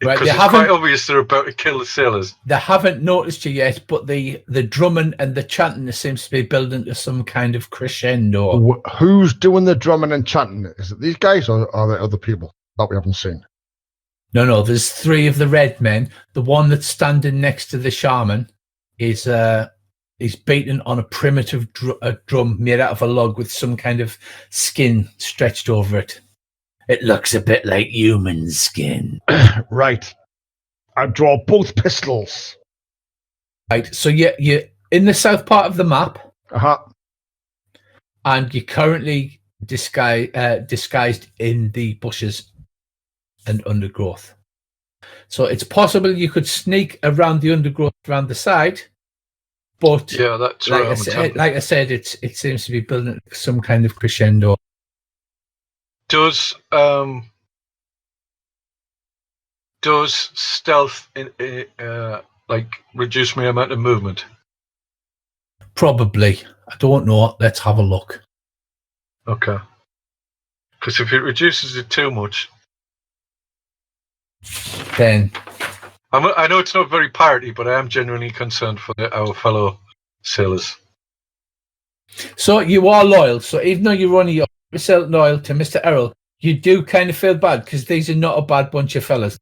Right, because it's quite obvious they're about to kill the sailors. They haven't noticed you yet, but the drumming and the chanting seems to be building to some kind of crescendo. Who's doing the drumming and chanting? Is it these guys, or are there other people that we haven't seen? No, there's 3 of the red men. The one that's standing next to the shaman is beating on a primitive drum made out of a log with some kind of skin stretched over it. It looks a bit like human skin. Right. I draw both pistols. Right, so you're in the south part of the map, and you're currently disguised in the bushes and undergrowth. So it's possible you could sneak around the undergrowth around the side, but Yeah, that's like right. I said, it seems to be building some kind of crescendo. Does stealth like reduce my amount of movement? Probably. I don't know. Let's have a look. Okay. Because if it reduces it too much, Then I know it's not very piratey, but I am genuinely concerned for our fellow sailors. so you are loyal. So even though you're only loyal to Mr. Errol, you do kind of feel bad because these are not a bad bunch of fellas.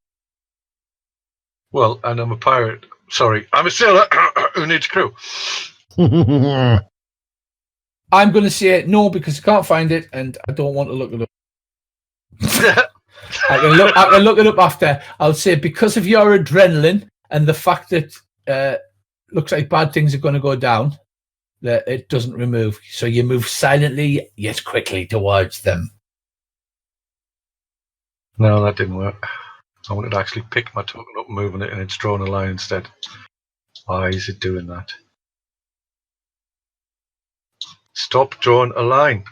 Well, and I'm a pirate. Sorry, I'm a sailor who needs crew. I'm going to say no because I can't find it and I don't want to look it up. I can look it up after. I'll say because of your adrenaline and the fact that looks like bad things are going to go down, that it doesn't remove. So you move silently yet quickly towards them. No, that didn't work. I wanted to actually pick my token up and moving it, and it's drawing a line instead. Why is it doing that? Stop drawing a line.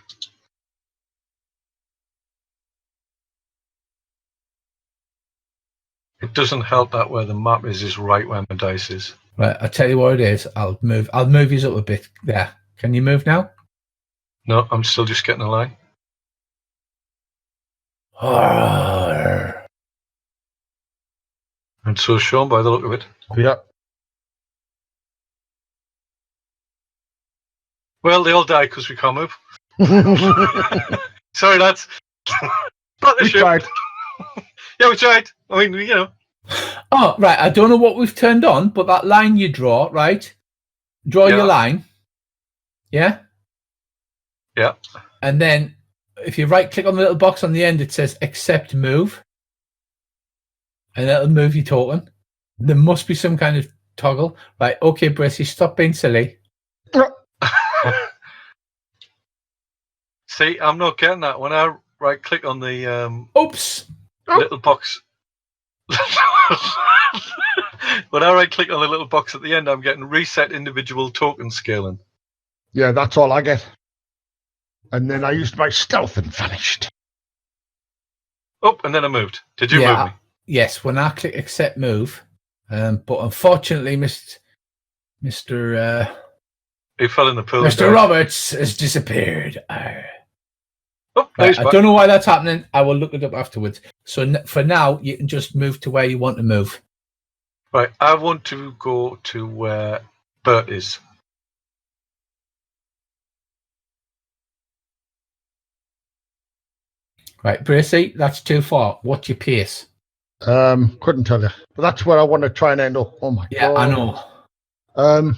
It doesn't help that where the map is right where my dice is. Right, I'll tell you what it is. I'll move you up a bit. There. Can you move now? No, I'm still just getting a line. Arr. And so Sean, by the look of it. Yeah. Well, they all die because we can't move. Sorry, lads. We tried. Yeah, we tried. I mean, you know. Oh, right. I don't know what we've turned on, but that line you draw, right? Draw your line. Yeah? Yeah. And then if you right click on the little box on the end, it says accept move. And that'll move your token. There must be some kind of toggle. Right, okay, Bracey, stop being silly. See, I'm not getting that. When I right click on the Oops. little box. When I right click on the little box at the end, I'm getting reset individual token scaling. Yeah, that's all I get. And then I used my stealth and vanished. Oh, and then I moved. Did you move me? Yes, when I click accept move. But unfortunately, Mr. He fell in the pool. Mr. Roberts has disappeared. Oh, right, I don't know why that's happening. I will look it up afterwards. So for now, you can just move to where you want to move. Right, I want to go to where Bert is. Right, Bracey, that's too far. What's your pace? Couldn't tell you. But that's where I want to try and end up. Oh my god. Yeah, I know.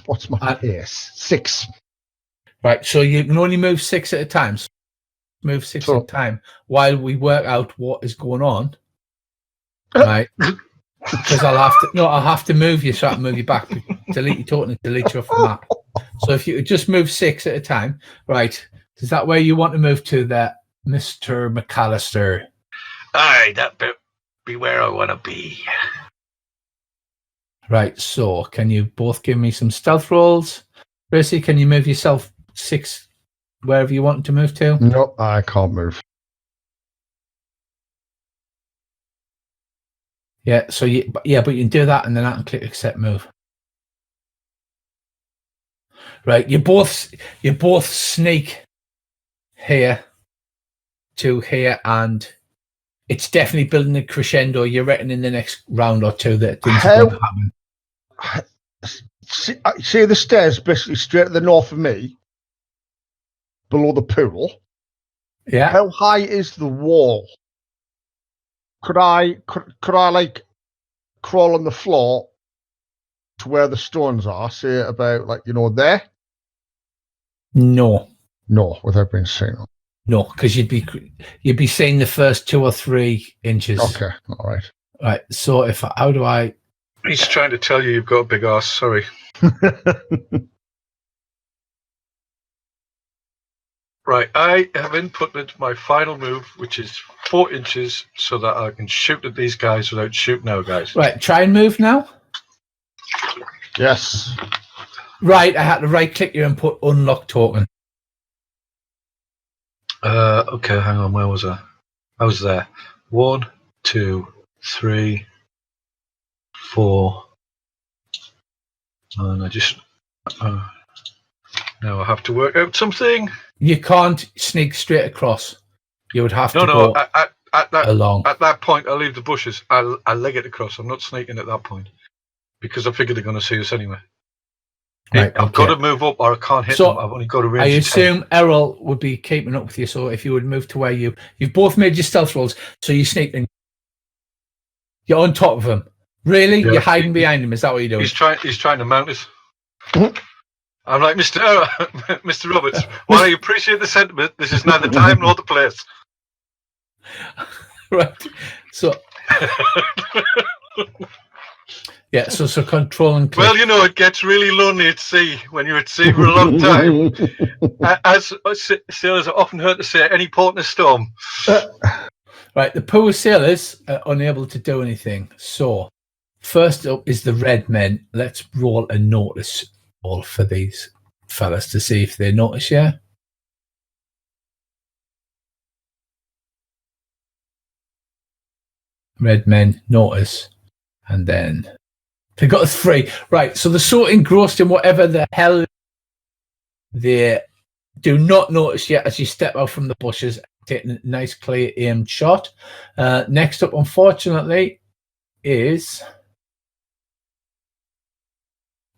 What's my pace? 6. Right, so you can only move 6 at a time. So move 6 at a time while we work out what is going on. Right. Because I'll have to move you so I can move you back. Delete your token and delete you off the map. So if you just move 6 at a time, right? Is that where you want to move to there, Mr. McAllister? Aye, that be where I want to be. Right, so can you both give me some stealth rolls? Bracey, can you move yourself 6 wherever you want to move to? No, I can't move. Yeah, so but you can do that and then I can click accept move. Right, you both sneak here to here, and it's definitely building a crescendo. You reckon in the next round or two that things are going to happen? See the stairs basically straight to the north of me, below the pool. Yeah. How high is the wall? Could I like crawl on the floor to where the stones are? Say about there. No, without being seen. No, because you'd be seeing the first 2 or 3 inches. Okay, all right. Right. So how do I He's trying to tell you you've got a big arse. Sorry. Right, I have inputted my final move, which is 4 inches, so that I can shoot at these guys without shooting our guys. Right, try and move now. Yes. Right, I had to right-click you and put unlock token. Okay, hang on. Where was I? I was there. 1, 2, 3, 4. And I just... now I have to work out something. You can't sneak straight across. You would have to go along. At that point, I'll leave the bushes. I'll leg it across. I'm not sneaking at that point. Because I figure they're going to see us anyway. Right, I've got to move up or I can't hit them. I've only got a range. I assume Errol would be keeping up with you, so if you would move to where you've both made your stealth rolls, so you sneak in. You're on top of him. Really? Yeah. You're hiding behind him? Is that what you're doing? He's trying to mount us. I'm like, Mr. Roberts, while I appreciate the sentiment, this is neither time nor the place. Right. So yeah, so control and click. Well, you know, it gets really lonely at sea when you're at sea for a long time. As sailors are often heard to say, any port in a storm. Right, the poor sailors are unable to do anything. So first up is the red men. Let's roll a notice roll for these fellas to see if they notice you. Red men notice, and then they got a 3. Right, so they're so engrossed in whatever the hell they do not notice yet as you step out from the bushes, taking a nice clear aimed shot. Next up, unfortunately, is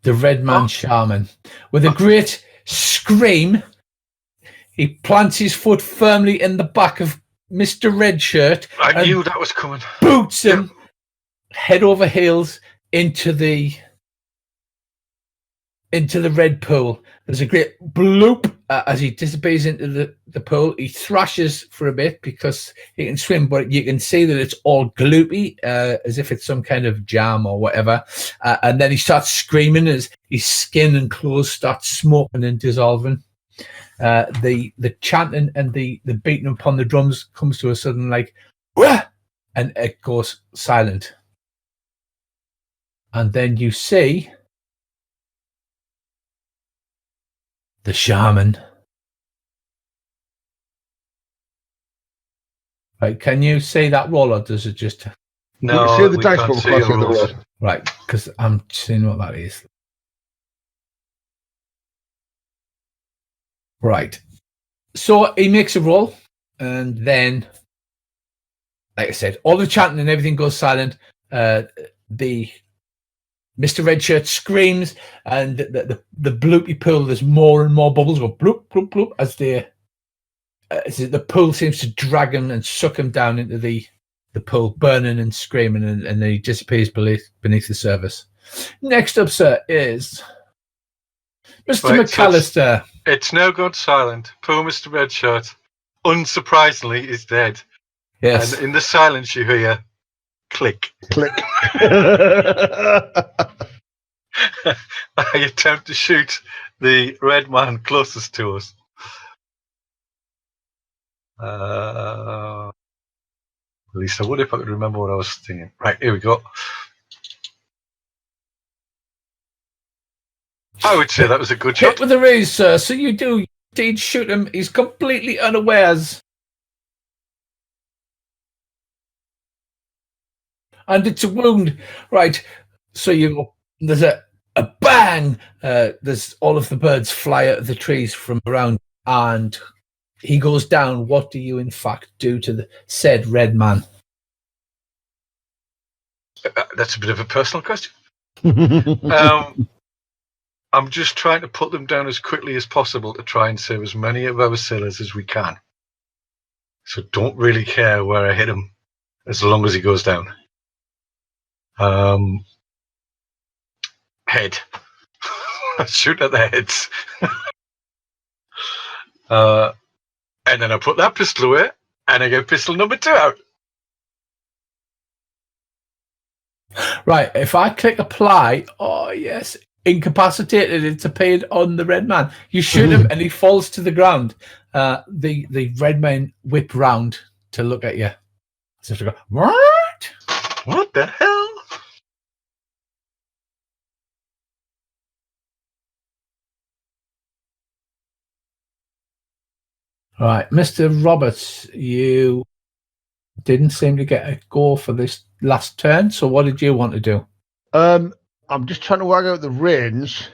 the red man shaman. With a great scream, he plants his foot firmly in the back of Mr. Redshirt. I knew that was coming. Boots him head over heels into the red pool. There's a great bloop as he disappears into the pool. He thrashes for a bit because he can swim, but you can see that it's all gloopy, as if it's some kind of jam or whatever. And then he starts screaming as his skin and clothes start smoking and dissolving. The chanting and the beating upon the drums comes to a sudden like, wah! And it goes silent. And then you see the shaman. Right, can you see that roll, or does it just... No, see the dice can't roll see across your the rolls. roll. Right, because I'm seeing what that is. Right. So he makes a roll, and then, like I said, all the chanting and everything goes silent. The Mr. Redshirt screams, and the bloopy pool, there's more and more bubbles go bloop, bloop, bloop, as the pool seems to drag him and suck him down into the pool, burning and screaming, and then he disappears beneath the surface. Next up, sir, is Mr. Right, McAllister. So it's now gone silent. Poor Mr. Redshirt, unsurprisingly, is dead. Yes. And in the silence, you hear click. Click. I attempt to shoot the red man closest to us. At least I would if I could remember what I was thinking. Right, here we go. I would say that was a good Hit shot. with a raise, sir. So you do indeed shoot him. He's completely unawares. And it's a wound. Right. So there's a bang. There's all of the birds fly out of the trees from around, and he goes down. What do you, in fact, do to the said red man? That's a bit of a personal question. I'm just trying to put them down as quickly as possible to try and save as many of our sailors as we can. So don't really care where I hit him, as long as he goes down. Head. Shoot at the heads. And then I put that pistol away, and I get pistol number 2 out. Right, if I click apply, oh yes, incapacitated, it's appeared on the red man. You shoot him and he falls to the ground. The red men whip round to look at you. So to go, what? What the hell? Right, Mr. Roberts, you didn't seem to get a go for this last turn, so what did you want to do? I'm just trying to work out the range.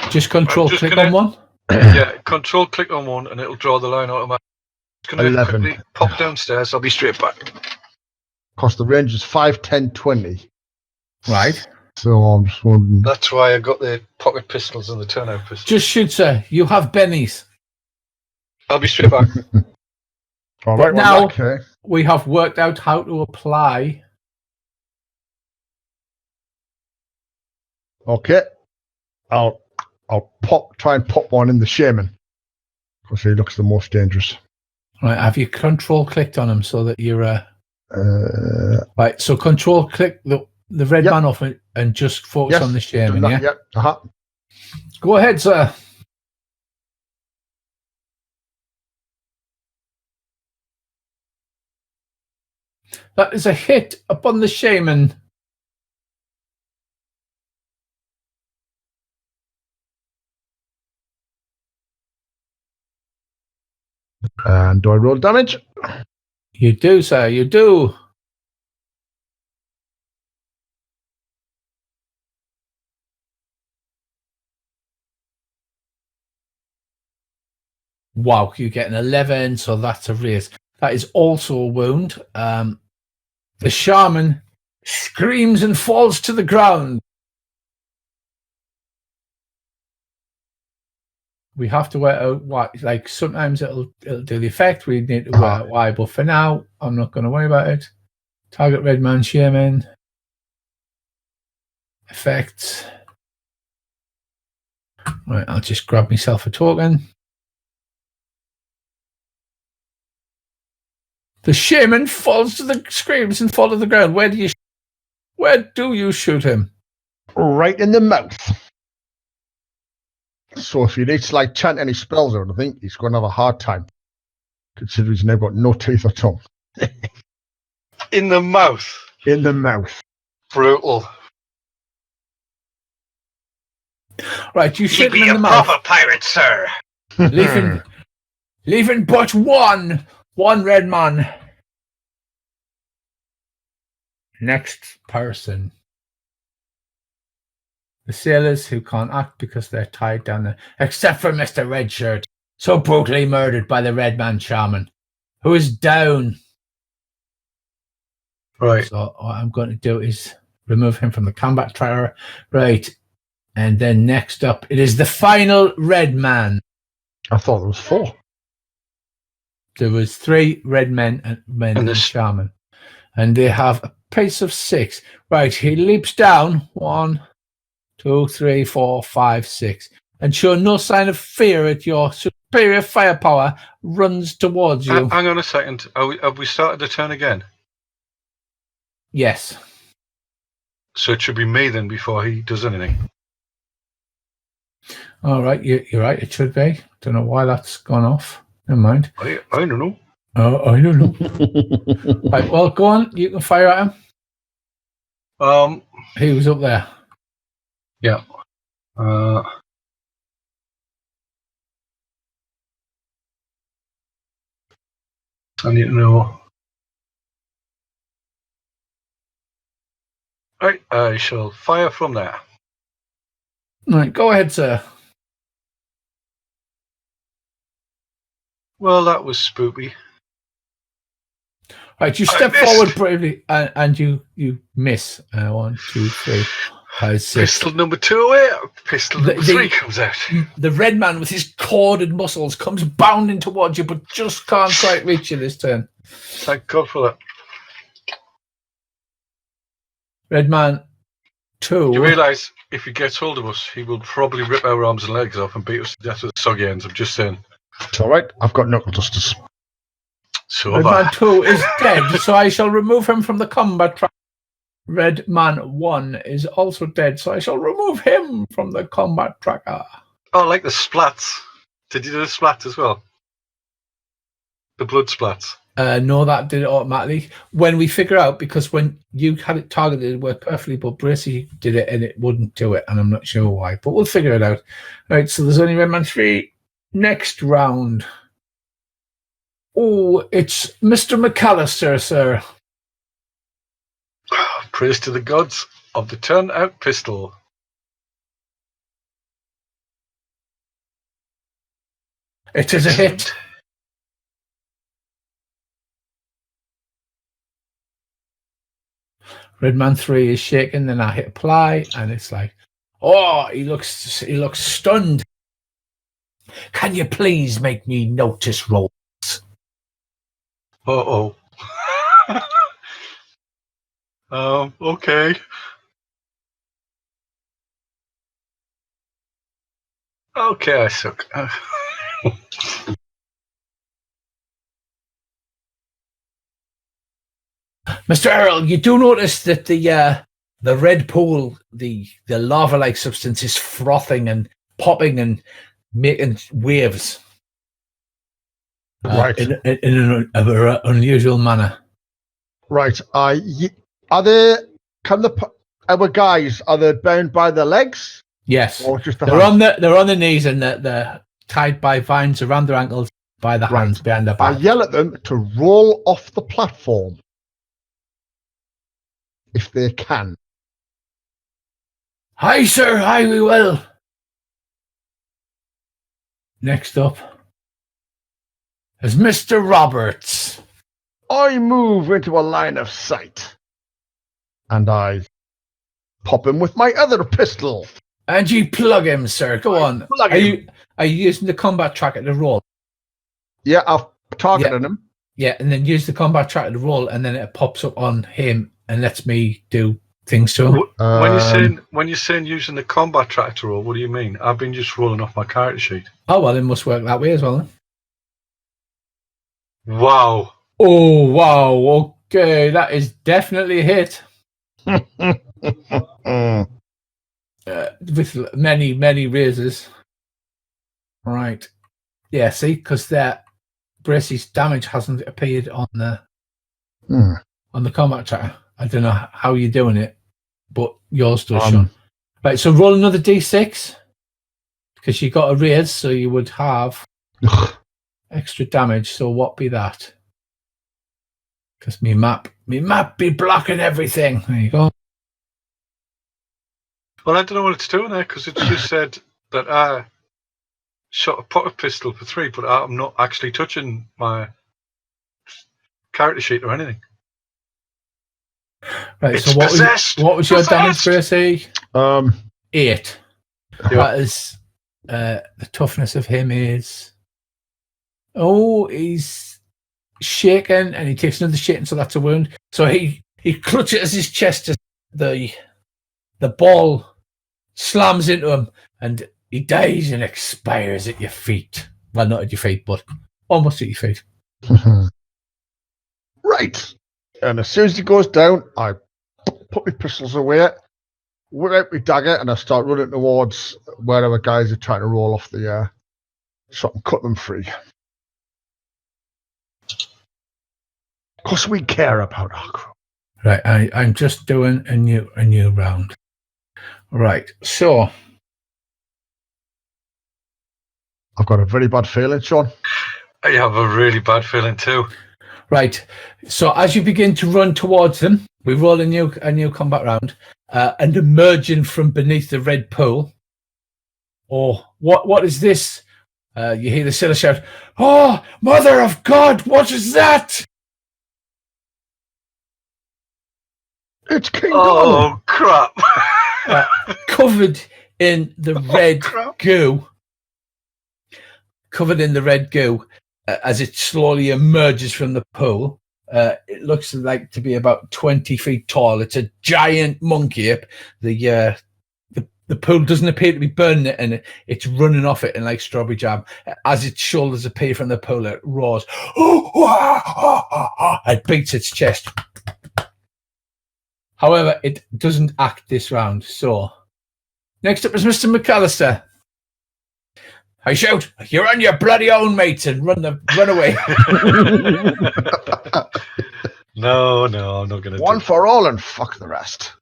Just control just click gonna- on one? Yeah, control click on one and it'll draw the line automatically. Just gonna 11. quickly pop downstairs. I'll be straight back. Because the range is 5, 10, 20. Right. So I'm just wondering. That's why I got the pocket pistols and the turnout pistols. Just shoot, sir. You have bennies. I'll be straight back. All But right, now- okay. We have worked out how to apply. Okay. I'll try and pop one in the shaman. Because he looks the most dangerous. Right, have you control clicked on him so that you're right? So control click the red Yep. man off and just focus Yes, on the shaman. done Yeah, that, yep. Uh-huh. go ahead, sir. That is a hit upon the shaman. And do I roll damage? You do, sir. You do. Wow, you get an 11, so that's a raise. That is also a wound. The shaman screams and falls to the ground. We have to work out why. Like sometimes it'll do the effect. We need to work out why, but for now, I'm not going to worry about it. Target red man shaman. Effects. Right, I'll just grab myself a token. The shaman falls to the screams and fall to the ground. Where do you shoot him? Right in the mouth. So if he needs to like chant any spells or anything, he's going to have a hard time. Considering he's now got no teeth or tongue. In the mouth. In the mouth. Brutal. Right, you shoot You'd him be in a the mouth. proper pirate, sir. Leaving but one red man. Next person. The sailors who can't act because they're tied down there, except for Mr. Redshirt, so brutally murdered by the red man shaman, who is down. Right. So what I'm going to do is remove him from the combat tracker. Right. And then next up, it is the final red man. I thought there was 4. There was 3 red men and the shaman. And they have a pace of 6. Right, he leaps down. 1, 2, 3, 4, 5, 6. And showing no sign of fear at your superior firepower, runs towards you. Hang on a second. Have we started the turn again? Yes. So it should be me then before he does anything. All right, you're right. It should be. Don't know why that's gone off. Never mind. I don't know. Oh, I don't know. Right, well, go on. You can fire at him. He was up there. Yeah. I need to know. Right, I shall fire from there. Right, go ahead, sir. Well, that was spoopy. Right, you step forward bravely and you miss. 1, 2, 3, 5, 6. Pistol number 2 away. Pistol number 3 comes out. The red man with his corded muscles comes bounding towards you, but just can't quite reach you this turn. Thank God for that. Red man 2. You realise if he gets hold of us, he will probably rip our arms and legs off and beat us to death with soggy ends. I'm just saying. It's all right. I've got knuckle dusters. So Red man 2 is dead, so I shall remove him from the combat track. Red Man 1 is also dead, so I shall remove him from the combat tracker. Oh, like the splats. Did you do the splat as well? The blood splats. No, that did it automatically. When we figure out, because when you had it targeted, it worked perfectly, but Bracy did it and it wouldn't do it, and I'm not sure why, but we'll figure it out. All right, so there's only Red Man 3. Next round. Oh, it's Mr. McAllister, sir. Praise to the gods of the turn-out pistol. It is a hit. Red Man 3 is shaking, then I hit apply, and it's like, oh, he looks stunned. Can you please make me notice rolls? Uh-oh. Okay. Okay, I suck. Mr. Earl, you do notice that the red pool, the lava-like substance is frothing and popping and making waves. Right. In an unusual manner. Right. Are they? Our guys, are they bound by their legs? Yes. Or just they're on the knees and they're tied by vines around their ankles by the hands behind their I back. yell at them to roll off the platform if they can. Aye, sir. Aye, we will. Next up is Mr. Roberts. I move into a line of sight, and I pop him with my other pistol. And you plug him, sir. Go on. Plug Are him. you using the combat tracker to roll? Yeah, I've targeted him. Yeah, and then use the combat tracker to roll, and then it pops up on him and lets me do things to him. When you're saying using the combat tracker to roll, what do you mean? I've been just rolling off my character sheet. Oh well, it must work that way as well. Then. Wow. Oh wow. Okay, that is definitely a hit. With many raises. Right. Yeah. See, because that Bracy's damage hasn't appeared on the combat tracker. I don't know how you're doing it, but yours does, Sean. Right. So roll another d6 because you got a raise, so you would have extra damage. So what be that? Because me map be blocking everything. There you go. Well, I don't know what it's doing there because it just said that I shot a pocket pistol for 3, but I'm not actually touching my character sheet or anything. Right. It's so what was your damage, Bracy? 8. Yep. That is the toughness of him is. Oh, he's shaken and he takes another shaking, so that's a wound. So he clutches his chest as the ball slams into him and he dies and expires at your feet. Well, not at your feet, but almost at your feet. Right. And as soon as he goes down, I put my pistols away, whip out my dagger, and I start running towards wherever guys are trying to roll off the so I can cut them free. Because we care about our crew. Right, I'm just doing a new round. Right, so I've got a very bad feeling, Sean. I have a really bad feeling too. Right, so as you begin to run towards them, we roll a new combat round, and emerging from beneath the red pool. Oh, what is this? You hear the sailor shout, "Oh, Mother of God, what is that?" It's King Oh, crap. Covered in the red goo. Covered in the red goo as it slowly emerges from the pool. It looks like to be about 20 feet tall. It's a giant monkey ape. The pool doesn't appear to be burning it, and it's running off it in like strawberry jam. As its shoulders appear from the pool, it roars. It beats its chest. However, it doesn't act this round. So, next up is Mr. McAllister. I shout, "You're on your bloody own, mates," and run away. No, I'm not going to do One for all and fuck the rest.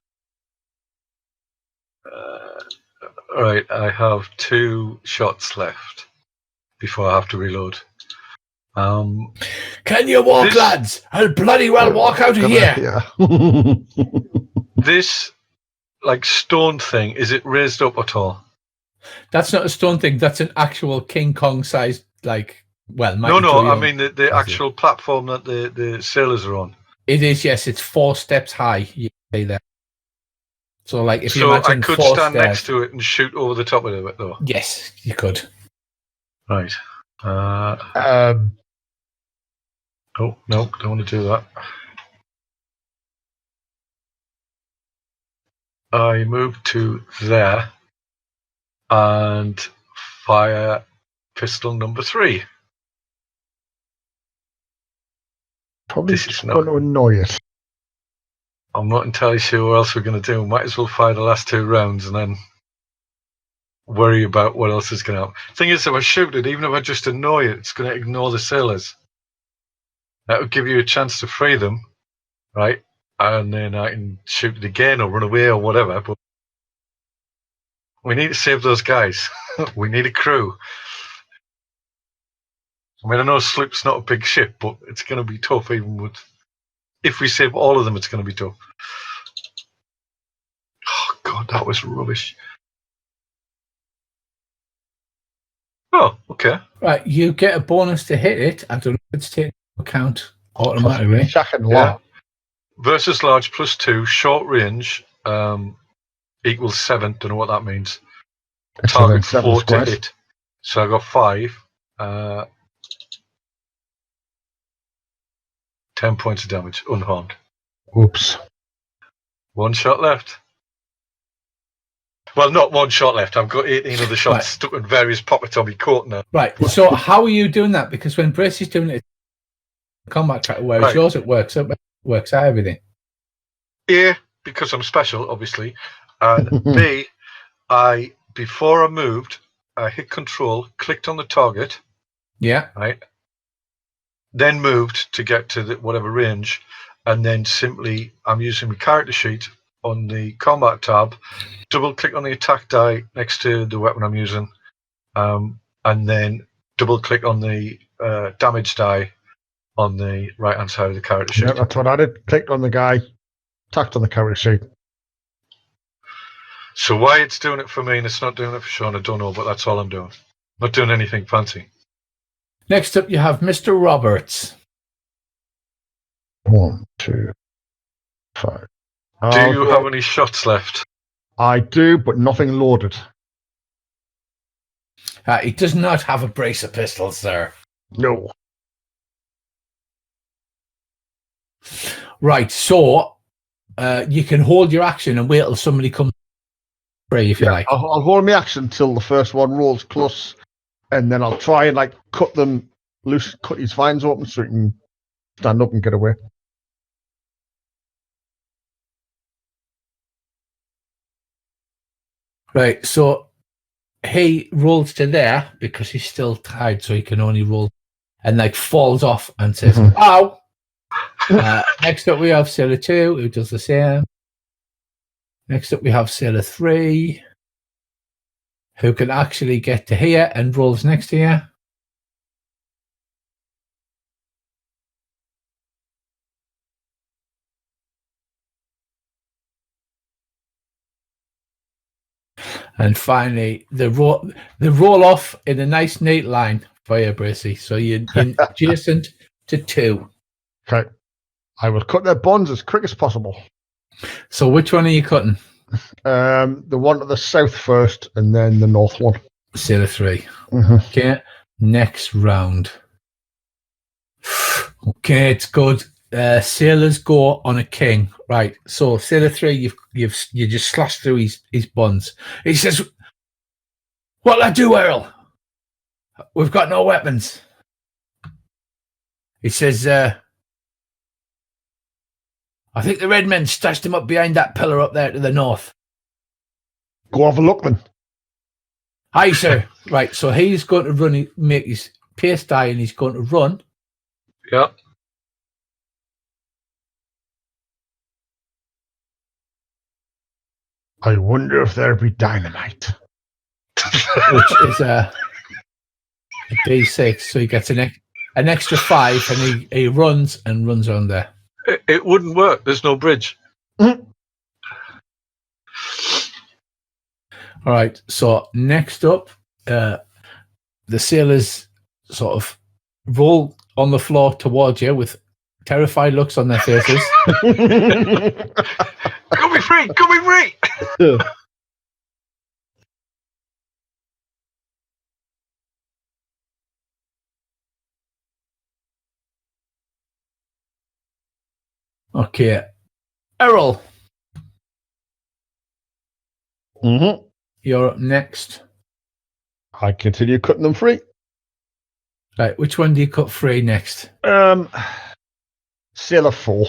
All right, I have 2 shots left before I have to reload. Can you walk, lads? I'll bloody well walk out of here. Yeah. This, like, stone thing, is it raised up at all? That's not a stone thing. That's an actual King Kong sized, like, well, No, I mean the actual platform that the sailors are on. It is, yes. It's 4 steps high. You say that. So, like, if you So imagine I could 4 stand stairs, next to it and shoot over the top of it, though. yes, you could. Right. Oh no, don't want to do that. I move to there and fire pistol number 3. Probably This is just not- going to annoy it. I'm not entirely sure what else we're going to do. Might as well fire the last 2 rounds and then worry about what else is going to happen. Thing is, if I shoot it, even if I just annoy it, it's going to ignore the sailors. That would give you a chance to free them, right? And then I can shoot it again or run away or whatever. But we need to save those guys. We need a crew. I mean, I know a sloop's not a big ship, but it's going to be tough even with... If we save all of them, it's going to be tough. Oh, God, that was rubbish. Oh, okay. Right, you get a bonus to hit it. I don't know if it's taken into account automatically. Second Yeah. lot. Versus large +2, short range equals 7. Don't know what that means. Target 4 to hit. So I got 5. 10 points of damage, unharmed. Oops. 1 shot left. Well, not 1 shot left. I've got 18 other shots stuck in various pockets on my coat now. Right, so how are you doing that? Because when Bracy's doing it, combat tracker, whereas yours, it works out everything. A, because I'm special, obviously. And B, before I moved, I hit control, clicked on the target. Yeah. Right. Then moved to get to whatever range. And then simply, I'm using my character sheet on the combat tab, double click on the attack die next to the weapon I'm using, and then double click on the damage die on the right hand side of the character sheet. Yeah, that's what I did. Clicked on the guy, tacked on the character sheet. So why it's doing it for me and it's not doing it for Sean, I don't know, but that's all I'm doing. Not doing anything fancy. Next up, you have Mr. Roberts. 1, 2, 5. Do you have any shots left? I do, but nothing loaded. He does not have a brace of pistols, sir. No. Right, so you can hold your action and wait till somebody comes free, if you like. I'll hold my action until the first one rolls close, and then I'll try and cut them loose, cut his vines open so he can stand up and get away. Right, so he rolls to there because he's still tied, so he can only roll, and falls off and says, "Ow!" Next up, we have Sailor 2, who does the same. Next up, we have Sailor 3, who can actually get to here and rolls next to you. And finally, the roll off in a nice, neat line for you, Bracy. So you're adjacent to 2. Okay. I will cut their bonds as quick as possible. So which one are you cutting? The one to the south first, and then the north one. Sailor 3. Mm-hmm. Okay. Next round. Okay, it's good. Sailors go on a king. Right. So Sailor 3, you just slash through his buns. He says, "What'll I do, Earl? We've got no weapons." He says, I think the red men stashed him up behind that pillar up there to the north. Go have a look then. Aye, sir. Right, so he's going to run, make his pace die, and he's going to run. Yeah. I wonder if there'll be dynamite. Which is a D6, so he gets an extra 5, and he runs on there. It wouldn't work. There's no bridge. Mm. All right, so next up, the sailors sort of roll on the floor towards you with terrified looks on their faces. Cut me free! Cut me free! Okay, Errol, you're up next. I continue cutting them free. Right, which one do you cut free next? Sailor 4.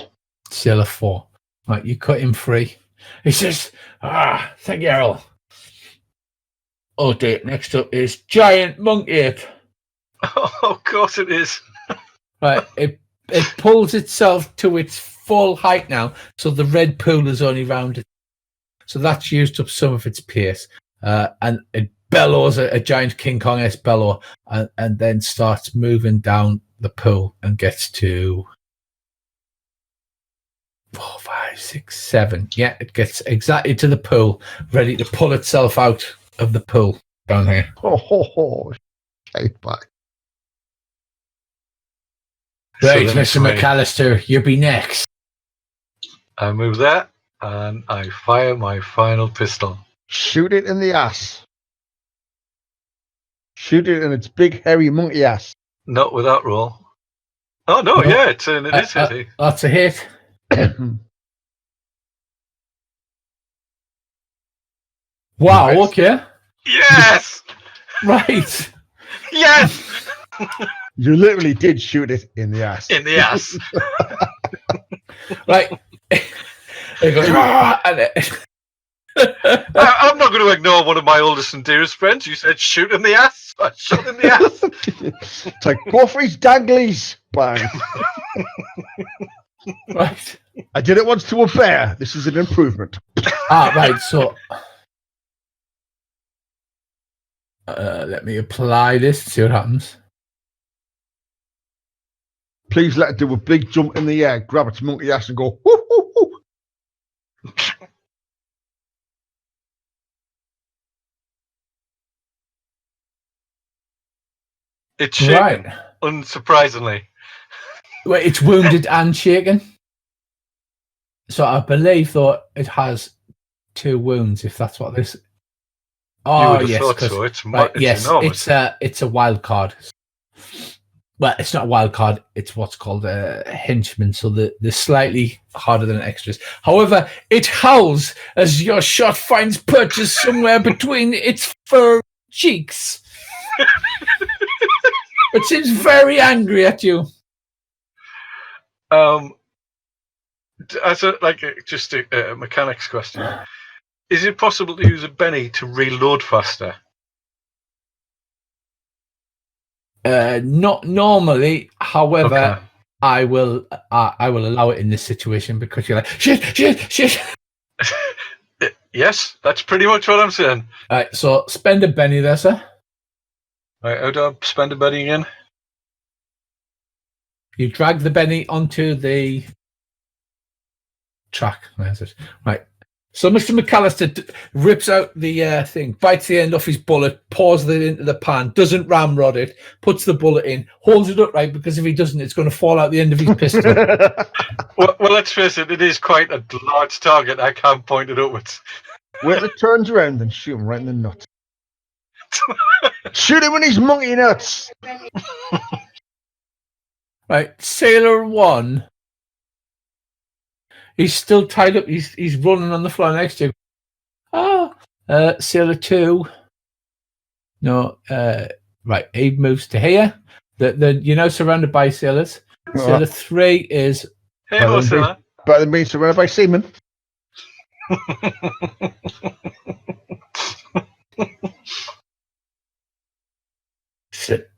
Sailor 4. Right, you cut him free. He says, thank you, Errol. Oh, dear. Next up is Giant Monk Ape. Oh, of course it is. Right, it pulls itself to its full height now, so the red pool is only round it. So that's used up some of its pace. And it bellows a giant King Kong-esque bellow, and then starts moving down the pool and gets to 4, 5, 6, 7. Yeah, it gets exactly to the pool, ready to pull itself out of the pool down here. Shake back. Right, So Mr. McAllister, you be next. I move that, and I fire my final pistol. Shoot it in the ass. Shoot it in its big, hairy monkey ass. Not with that roll. Oh, no, yeah, it is hitting. That's a hit. Wow, Nice. okay. Yes! Right. Yes! You literally did shoot it in the ass. In the ass. Right. It goes, and I'm not going to ignore one of my oldest and dearest friends. You said shoot in the ass. I shot in the ass. It's like, go for his danglies. Bang. right. I did it once to a bear. This is an improvement. Right, so let me apply this, see what happens. Please let it do a big jump in the air, grab its monkey ass and go, whoo, whoo, whoo. It's shaken, Right. unsurprisingly. Well, it's wounded and shaken. So I believe, though, it has 2 wounds, if that's what this. You Oh, would have yes. thought so. It's Yes, enormous. it's a wild card. Well, it's not a wild card. It's what's called a henchman, so they're slightly harder than extras. However, it howls as your shot finds purchase somewhere between its fur cheeks. It seems very angry at you. As just a mechanics question, is it possible to use a Benny to reload faster? Not normally. However, Okay. I will allow it in this situation because you're like shit. Yes, that's pretty much what I'm saying. All right, so spend a Benny there, sir. Right, how do I spend a Benny again? You drag the Benny onto the track. There's it. Right. So Mr. McAllister rips out the thing, bites the end off his bullet, pours it into the pan, doesn't ramrod it, puts the bullet in, holds it upright because if he doesn't, it's going to fall out the end of his pistol. Well, let's face it, it is quite a large target. I can't point it upwards. Wait till it turns around and shoot him right in the nuts. Shoot him in his monkey nuts. Right. Sailor 1. He's still tied up. He's running on the floor next to you. Sailor 2. No. Right. He moves to here. You're now surrounded by sailors. Sailor 3 is Hey, Ursula. better than being surrounded by seamen.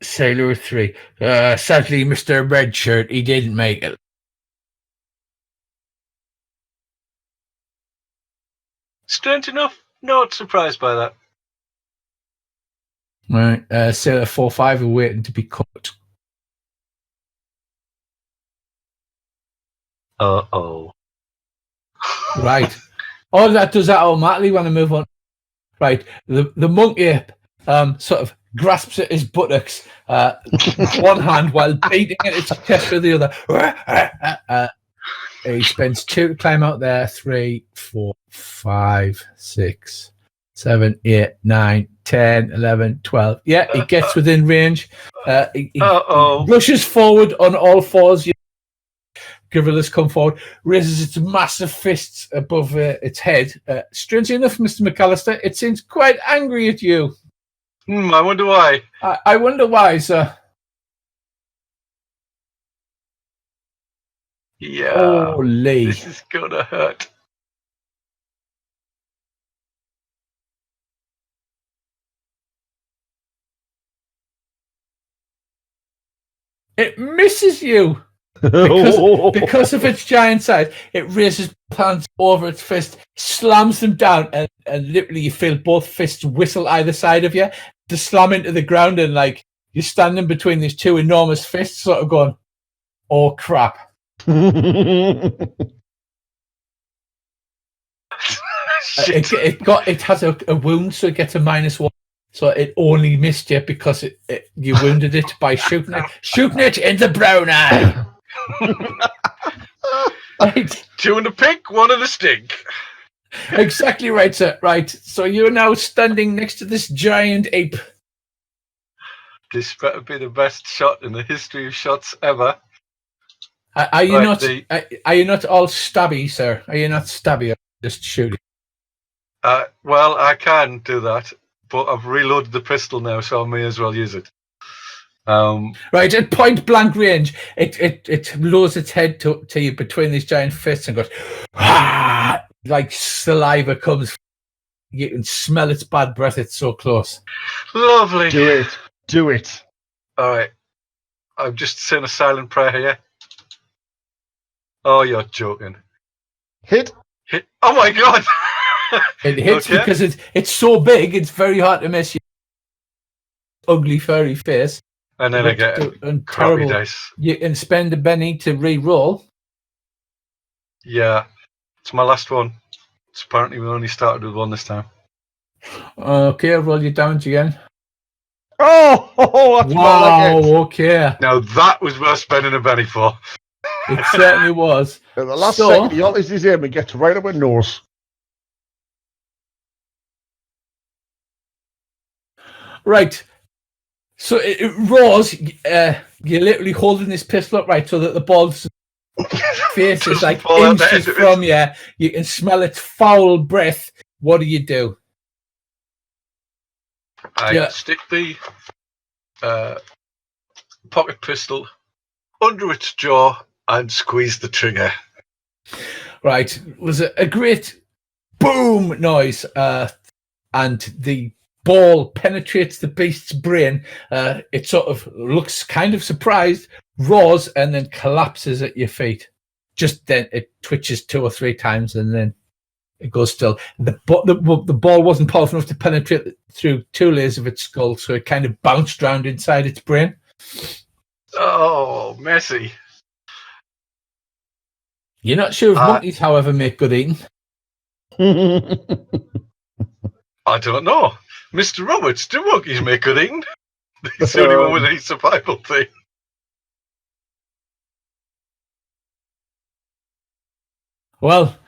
Sailor 3. Sadly, Mr. Redshirt, he didn't make it. Strange enough, not surprised by that. Right. Sailor 4-5 are waiting to be cut. Uh-oh. Right. Oh, that does that automatically when I move on. Right. The monkey sort of grasps at his buttocks one hand while beating at its chest with the other. He spends 2 to climb out there. 3, 4, 5, 6, 7, 8, 9, 10, 11, 12. Yeah, he gets within range. He rushes forward on all fours. Gorillas come forward, raises its massive fists above its head. Strangely enough, Mr. McAllister, it seems quite angry at you. I wonder why. I wonder why, sir. Yeah. Holy. This is gonna hurt. It misses you. Because of its giant size, it raises both hands over its fist, slams them down, and literally you feel both fists whistle either side of you to slam into the ground, and like you're standing between these 2 enormous fists, sort of going, "Oh crap!" It has a wound, so it gets a -1. So it only missed you because you wounded it by shooting it in the brown eye. Right. 2 in the pink, 1 in the stink. Exactly right, sir. Right. So you're now standing next to this giant ape. This better be the best shot in the history of shots ever. Are you not all stabby, sir? Are you not stabby? Just shooting. Well, I can do that, but I've reloaded the pistol now, so I may as well use it. Right, at point blank range, it lowers its head to you between these giant fists and goes, ah! Like saliva comes. You can smell its bad breath. It's so close. Lovely. Do it. All right. I'm just saying a silent prayer here. Oh, you're joking. Hit. Oh my god! It hits because it's so big. It's very hard to miss your ugly furry face. And then I get a crappy dice. You can spend a penny to re-roll. Yeah, it's my last one. So apparently we only started with 1 this time. Okay, I'll roll your damage again. Oh, that's wow, okay. Now that was worth spending a penny for. It certainly was. At the last second, he alters his aim and gets right up her nose. Right. So it roars. You're literally holding this pistol up, right, so that the ball's face is like inches from you. You can smell its foul breath. What do? I stick the pocket pistol under its jaw and squeeze the trigger. Right. It was a great boom noise, and the ball penetrates the beast's brain. It sort of looks kind of surprised, roars, and then collapses at your feet. Just then it twitches 2 or 3 times, and then it goes still. The ball wasn't powerful enough to penetrate through 2 layers of its skull, so it kind of bounced around inside its brain. Oh, messy. You're not sure if monkeys, however, make good eating? I don't know. Mr. Roberts, do monkeys make good eating? He's the only one with any survival thing. Well,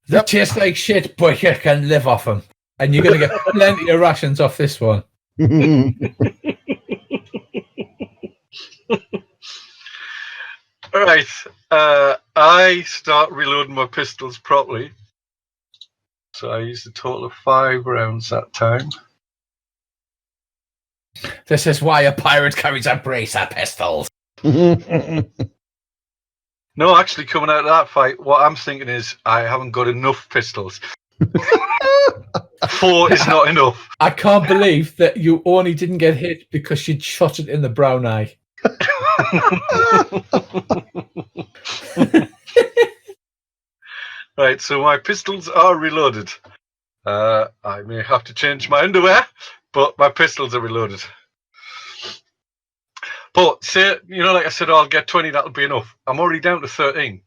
they taste like shit, but you can live off them. And you're going to get plenty of rations off this one. All right. I start reloading my pistols properly. So I used a total of 5 rounds that time. This is why a pirate carries a brace of pistols. No, actually, coming out of that fight, what I'm thinking is I haven't got enough pistols. 4 is not enough. I can't believe that you only didn't get hit because she'd shot it in the brown eye. Right, so my pistols are reloaded. I may have to change my underwear, but my pistols are reloaded. But say, like I said, I'll get 20, that'll be enough. I'm already down to 13.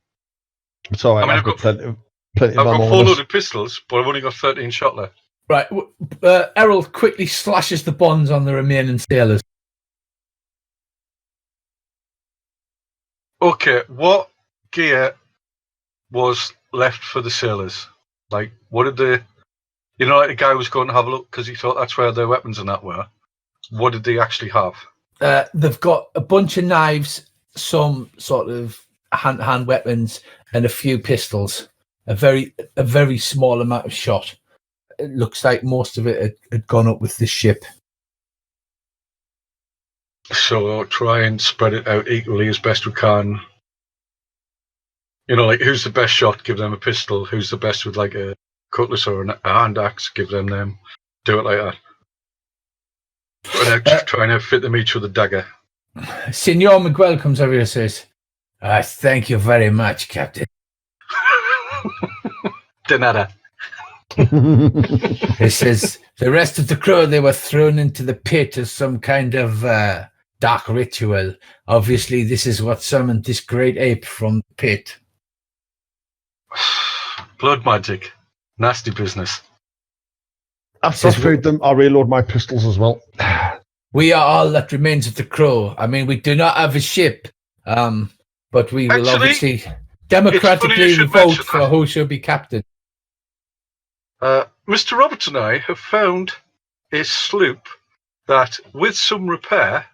It's all right. I mean, I've got plenty of I've got ammo 4 on us. loaded pistols, but I've only got 13 shot left. Right, Errol quickly slashes the bonds on the remaining sailors. Okay, what gear was left for the sailors? Like, what did they... like the guy was going to have a look because he thought that's where their weapons and that were. What did they actually have? They've got a bunch of knives, some sort of hand weapons, and a few pistols. A very small amount of shot. It looks like most of it had gone up with the ship. So try and spread it out equally as best we can. Like who's the best shot? Give them a pistol. Who's the best with like a cutlass or a hand axe? Give them. Do it like that. Try and outfit them each with a dagger. Senor Miguel comes over here and says, "Thank you very much, Captain." De nada. He says, "The rest of the crew, they were thrown into the pit as some kind of dark ritual. Obviously, this is what summoned this great ape from the pit." Blood magic. Nasty business. After I freed them, I'll reload my pistols as well. We are all that remains of the crew. I mean, we do not have a ship, but we will obviously democratically vote for who should be captain. Mr. Roberts and I have found a sloop that, with some repair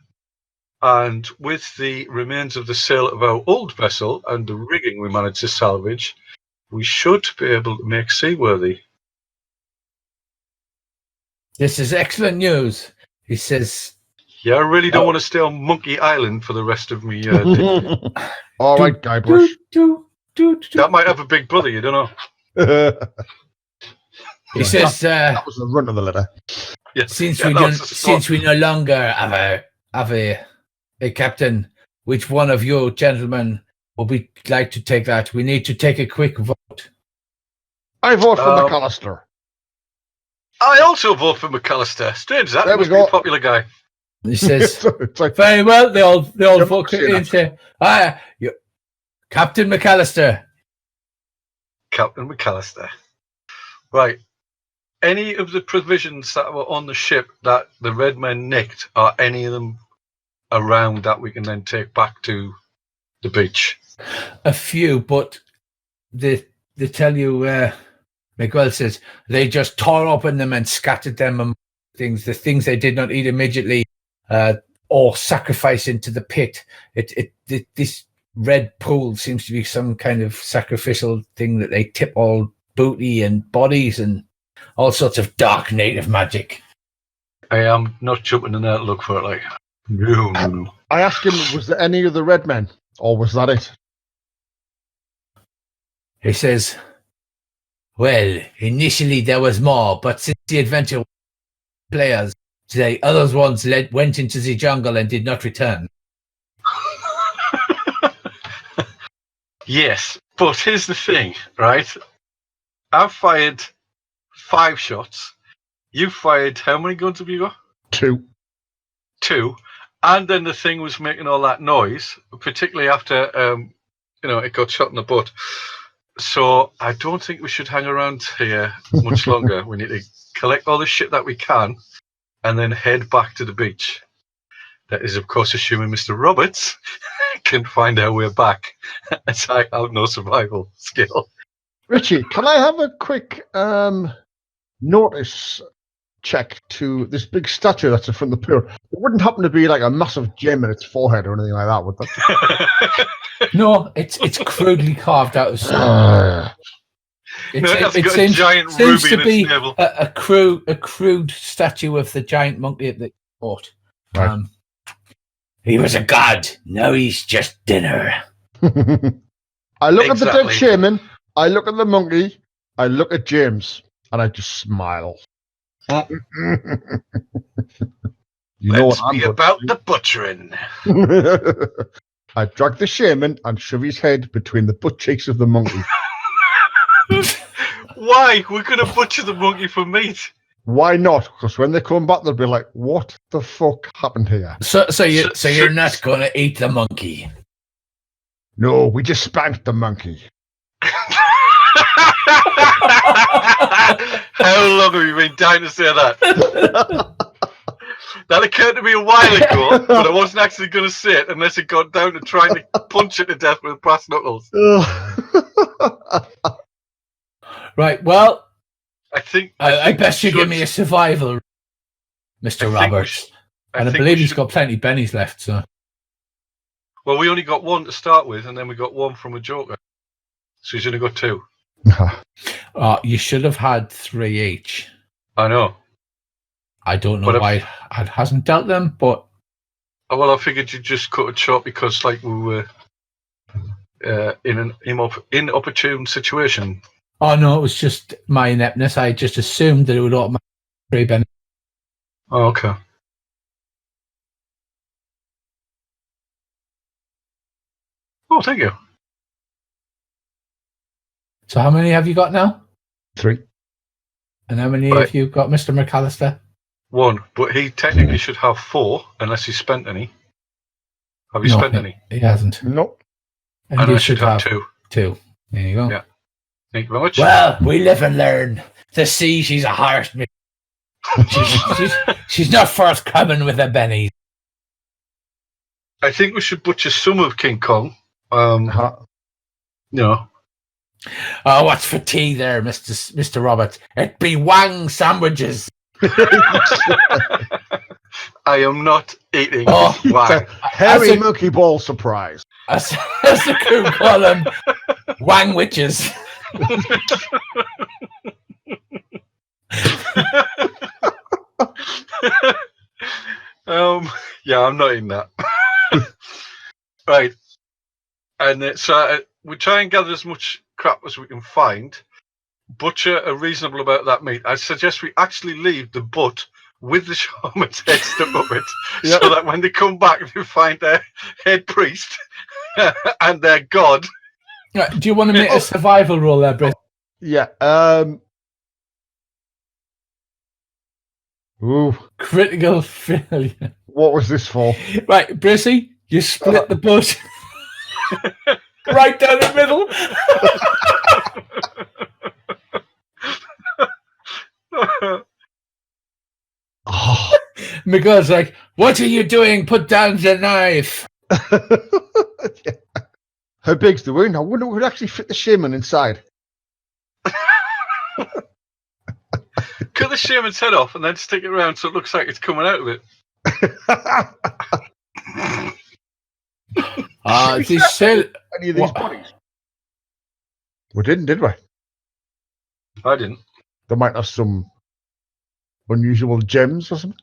and with the remains of the sail of our old vessel and the rigging we managed to salvage, we should be able to make seaworthy. This is excellent news. He says, "Yeah, I really don't want to stay on Monkey Island for the rest of me day." All right, Guybrush. That might have a big brother, you don't know. He says, that was the run of the letter. Yeah, since we no longer have a captain, which one of you gentlemen would we like to take that? We need to take a quick vote. I vote for McAllister. I also vote for McAllister. Strange that. He must be a popular guy. He says, It's like, very well, they all vote and say, Captain McAllister. Captain McAllister. Right. Any of the provisions that were on the ship that the Red Men nicked, are any of them around that we can then take back to the beach? A few, but they tell you, Miguel says, they just tore open them and scattered them among things. The things they did not eat immediately or sacrifice into the pit. This red pool seems to be some kind of sacrificial thing that they tip all booty and bodies and all sorts of dark native magic. I am not jumping in there to look for it, like. No. I asked him, was there any of the Red Men? Or was that it? He says, well, initially there was more, but since the adventure players, the other ones went into the jungle and did not return. Yes, but here's the thing, right? I've fired 5 shots. You fired, how many guns have you got? 2. 2. And then the thing was making all that noise, particularly after, it got shot in the butt. So I don't think we should hang around here much longer. We need to collect all the shit that we can and then head back to the beach. That is, of course, assuming Mr. Roberts can find our way back. As I have no survival skill. Richie, can I have a quick notice check to this big statue that's in front of the pier? It wouldn't happen to be like a massive gem in its forehead or anything like that, would that? No, it's crudely carved out of stone. It seems to be a crude statue of the giant monkey that fought. Right. He was a god. Now he's just dinner. I look at the dead Exactly. shaman, I look at the monkey, I look at James, and I just smile. You know Let's what I'm be going about to the butchering. do. I drag the shaman and shove his head between the butt cheeks of the monkey. Why? We're going to butcher the monkey for meat. Why not? Because when they come back, they'll be like, "What the fuck happened here?" So you're not going to eat the monkey. No, we just spanked the monkey. How long have you been dying to say that? That occurred to me a while ago, but I wasn't actually going to say it unless it got down to trying to punch it to death with brass knuckles. Right, well, I think bet you give me a survival, Mr. Roberts. And I believe he's got plenty of bennies left, so. Well, we only got one to start with, and then we got one from a joker. So he's only got two. You should have had 3 each. I know. I don't know why it hasn't dealt them, but... Well, I figured you'd just cut it short because, like, we were in an inopportune situation. Oh, no, it was just my ineptness. I just assumed that it would automatically 3 bennies. Oh, okay. Oh, thank you. So how many have you got now? 3. And how many have you got, Mr. McAllister? 1, but he technically should have 4 unless he spent any. Have you spent any? He hasn't. Nope. And you should have 2. 2. There you go. Yeah. Thank you very much. Well, we live and learn. The sea, she's a heart. She's not forthcoming with a benny. I think we should butcher some of King Kong. No. Oh, what's for tea there, Mr. Roberts? It be wang sandwiches. I am not eating A wang. hairy monkey ball surprise. As the crew call them, wang witches. Yeah, I'm not eating that. Right. And so we try and gather as much crap as we can find. Butcher a reasonable amount of that meat. I suggest we actually leave the butt with the shaman's head stuck up it, so that when they come back, they find their head priest and their god. Right, do you want to make a survival roll there, Britt? Yeah. Ooh. Critical failure. What was this for? Right, Brissy, you split the butt right down the middle. McGill's like, what are you doing? Put down the knife. How big's the wound? I wonder if it would actually fit the shaman inside. Cut the shaman's head off and then stick it around so it looks like it's coming out of it. Any of these bodies? We didn't, did we? I didn't. They might have some unusual gems or something.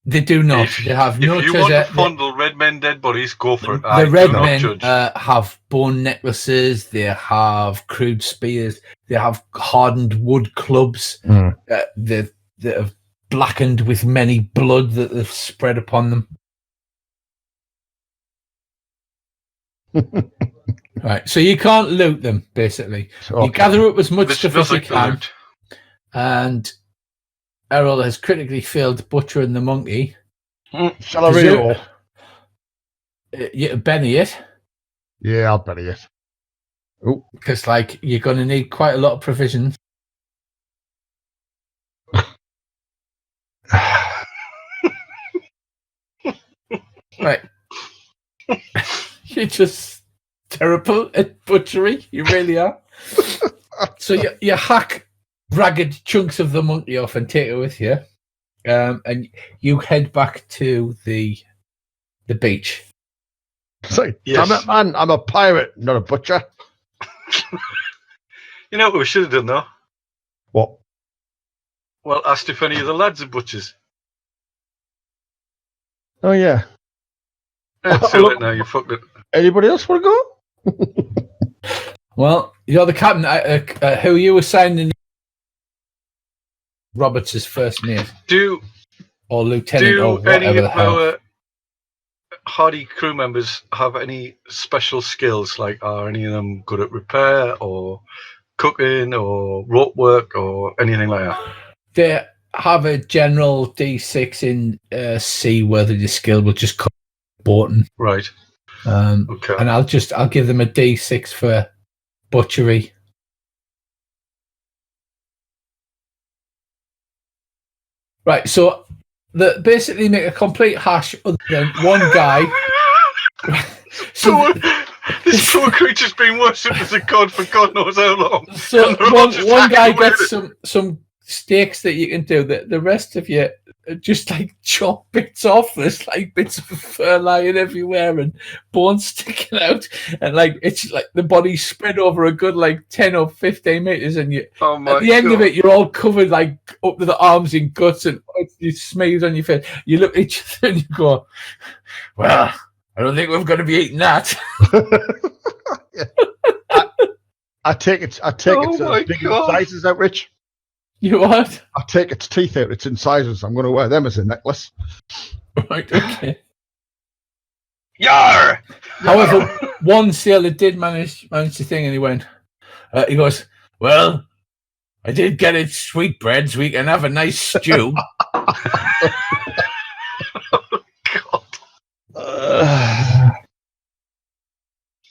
They do not. They have no treasure. If you want to fondle red men dead bodies, go for it. The red men have bone necklaces. They have crude spears. They have hardened wood clubs that have blackened with many blood that they've spread upon them. Right, so you can't loot them, basically. Okay. You gather up as much stuff as you can. And Errol has critically failed butchering the monkey. Shall I re-roll? You Benny it? Yeah, I'll Benny it. Oh, because you're going to need quite a lot of provisions. Right. You're just terrible at butchery. You really are. So you hack ragged chunks of the monkey off and take it with you. And you head back to the beach. Say, yes. Damn it, man! I'm a pirate, not a butcher. You know what we should have done, though? What? Well, asked if any of the lads are butchers. Oh yeah. Too late now. You fucked it. Anybody else want to go? Well, you're the captain. Who you assigning Roberts' first mate or lieutenant or Do any whatever the of hell? our hardy crew members have any special skills? Like, are any of them good at repair or cooking or rope work or anything like that? They have a general D6 in seaworthiness skill, which is boating. Right. Okay. And I'll give them a D6 for butchery. Right, so basically make a complete hash other than one guy. So this poor creature's been worshipped as a god for God knows how long. So one guy gets some steaks that you can do. The rest of you just like chop bits off. There's like bits of fur lying everywhere and bones sticking out, and like it's like the body's spread over a good like 10 or 15 meters, and you at the end of it you're all covered like up to the arms in guts and you smeared on your face. You look at each other and you go, "Well, I don't think we're going to be eating that." I take its big sizes out, Rich. You what? I take its teeth out. It's incisors. I'm going to wear them as a necklace. Right. Okay. Yar! However, one sailor did manage to thing, and he goes, "Well, I did get it sweetbreads. We can have a nice stew."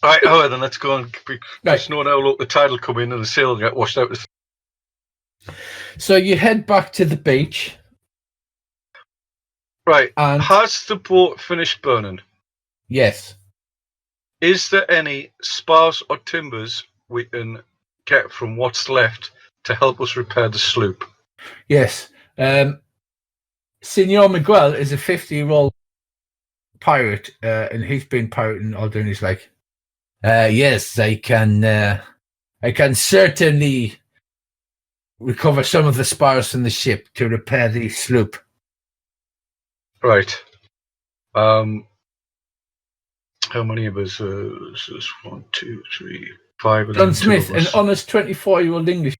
Right, then let's go and know now. Look, the tide will come in and the sail will get washed out. So you head back to the beach. Right. And has the boat finished burning? Yes. Is there any spars or timbers we can get from what's left to help us repair the sloop? Yes. Senor Miguel is a 50-year-old pirate, and he's been pirating all during his life. Yes, I can certainly recover some of the spars from the ship to repair the sloop. Right. How many of us? 1, 2, 3, 5. John Smith, an honest 24-year-old English.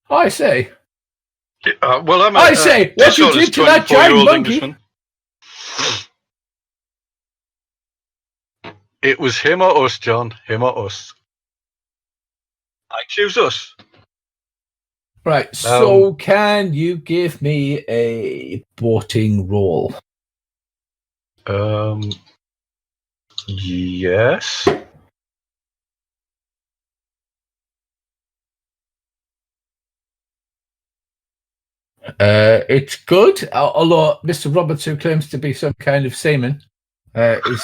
I say. I say, what you did to that giant monkey? Englishman. It was him or us, John. Him or us. I choose us. Right, so can you give me a boating roll? Yes. It's good, although Mr. Roberts, who claims to be some kind of seaman, is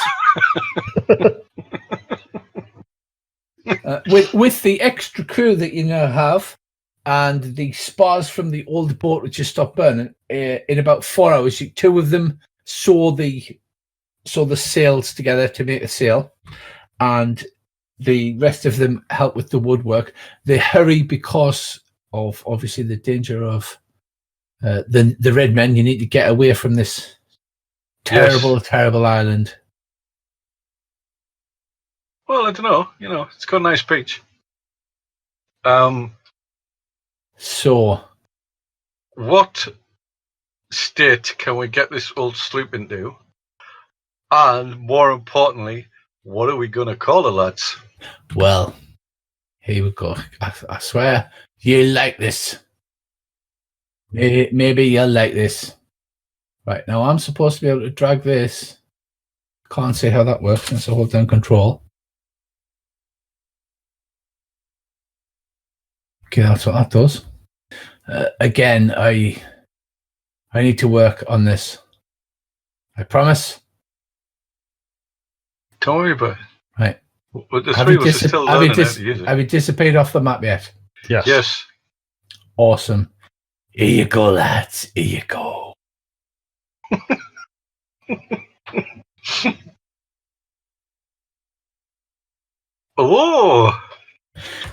with the extra crew that you now have and the spars from the old boat which just stopped burning. In about 4 hours, two of them saw the sails together to make a sail, and the rest of them help with the woodwork. They hurry because of obviously the danger of the red men. You need to get away from this terrible island. Well, I don't know. It's got a nice beach. So, what state can we get this old sloop into? And more importantly, what are we going to call the lads? Well, here we go. I swear, you'll like this. Maybe you'll like this. Right, now I'm supposed to be able to drag this. Can't see how that works unless I hold down control. Okay, that's what that does. Again, I need to work on this. I promise. Don't worry about it. Right. Well, the three of us are still learning how to use it. Have you dissipated off the map yet? Yes. Awesome. Here you go, lads. Here you go. Oh.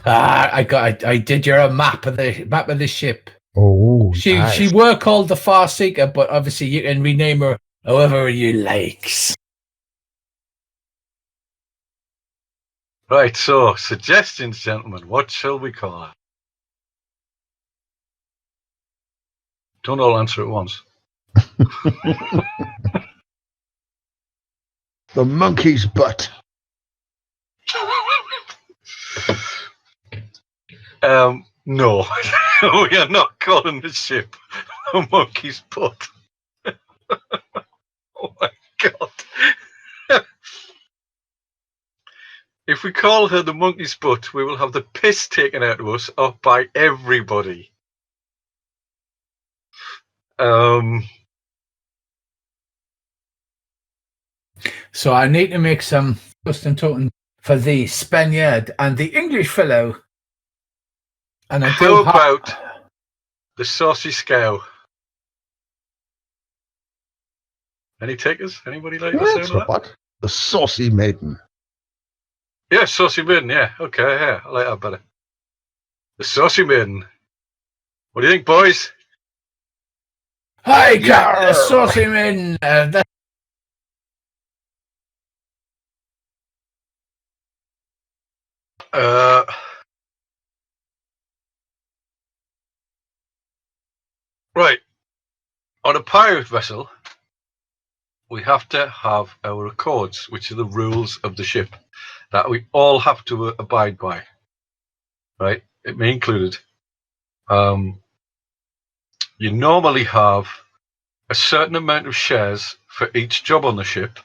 I did your map of the ship. Oh, she were called the Far Seeker, but obviously you can rename her however you likes. Right, so suggestions, gentlemen. What shall we call her? Don't all answer at once. The monkey's butt. No, we are not calling the ship a monkey's butt. Oh my god. If we call her the monkey's butt, we will have the piss taken out of us by everybody. So I need to make some custom token for the Spaniard and the English fellow. And I How about the saucy scow? Any takers? Anybody like the sound of that? What? The saucy maiden. Yeah, saucy maiden. Yeah, okay, yeah, I like that better. The saucy maiden. What do you think, boys? Hi, Captain, the saucy man. Right. On a pirate vessel, we have to have our accords, which are the rules of the ship that we all have to abide by. Right? It me included. You normally have a certain amount of shares for each job on the ship.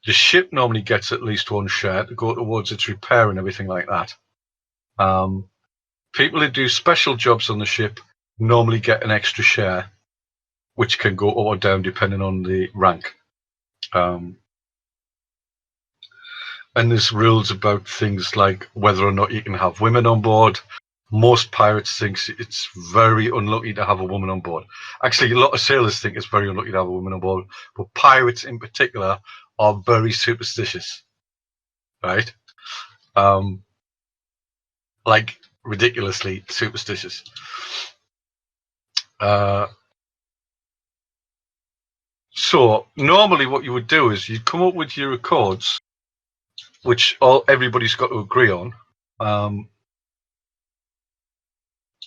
The ship normally gets at least one share to go towards its repair and everything like that. People who do special jobs on the ship normally get an extra share, which can go up or down depending on the rank. And there's rules about things like whether or not you can have women on board. Most pirates think it's very unlucky to have a woman on board. Actually, a lot of sailors think it's very unlucky to have a woman on board, but pirates in particular are very superstitious, right? Like ridiculously superstitious. So normally what you would do is you'd come up with your accords, which everybody's got to agree on.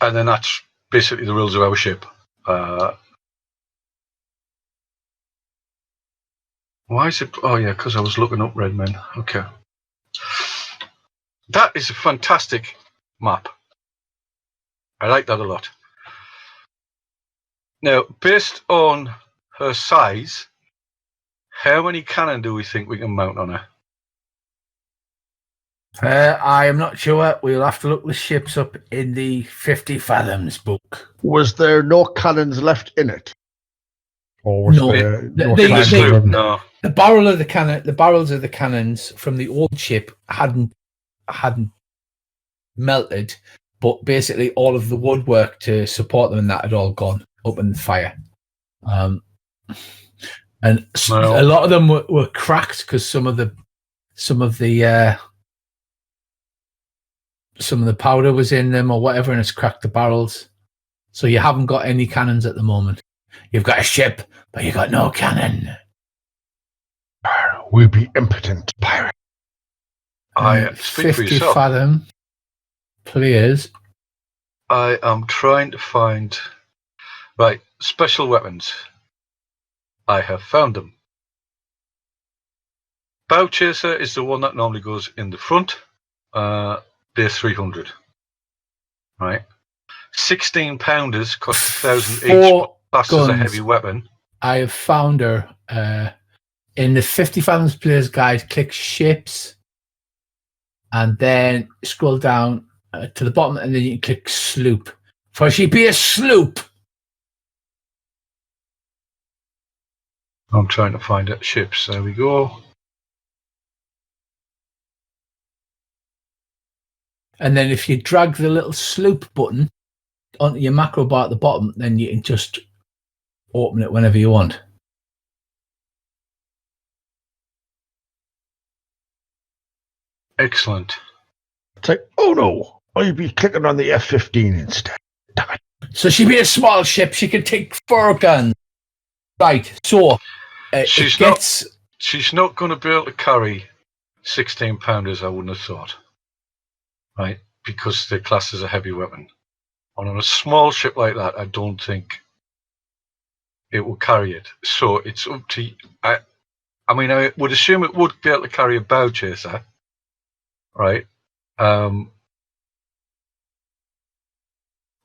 And then that's basically the rules of our ship. Why is it? Oh yeah, because I was looking up Redmen. Okay. That is a fantastic map. I like that a lot. Now, based on her size, how many cannon do we think we can mount on her? I am not sure. We'll have to look the ships up in the 50 Fathoms book. Was there no cannons left in it? Or was No. there no The barrel of the cannon, the barrels of the cannons from the old ship hadn't melted, but basically all of the woodwork to support them and that had all gone up in the fire. And a lot of them were cracked because some of the powder was in them or whatever, and it's cracked the barrels. So you haven't got any cannons at the moment. You've got a ship, but you got no cannon. We'll be impotent, pirate. Speak for 50 yourself. fathom players. I am trying to find special weapons. I have found them. Bow chaser is the one that normally goes in the front. They're 300. Right. 16 pounders cost 1,000 each. That's as a heavy weapon. I have found her in the 50 Fathoms Players Guide. Click ships, and then scroll down to the bottom, and then you can click sloop. For she be a sloop. I'm trying to find it. Ships. There we go. And then if you drag the little sloop button onto your macro bar at the bottom, then you can just open it whenever you want. Excellent. It's like, oh no, I'll be clicking on the F-15 instead. Damn it. So she be a small ship. She can take 4 guns. Right. So She's not going to be able to carry 16-pounders, I wouldn't have thought. Right? Because they're classed as a heavy weapon. And on a small ship like that, I don't think it will carry it. So it's up to... I would assume it would be able to carry a bow chaser. Right? And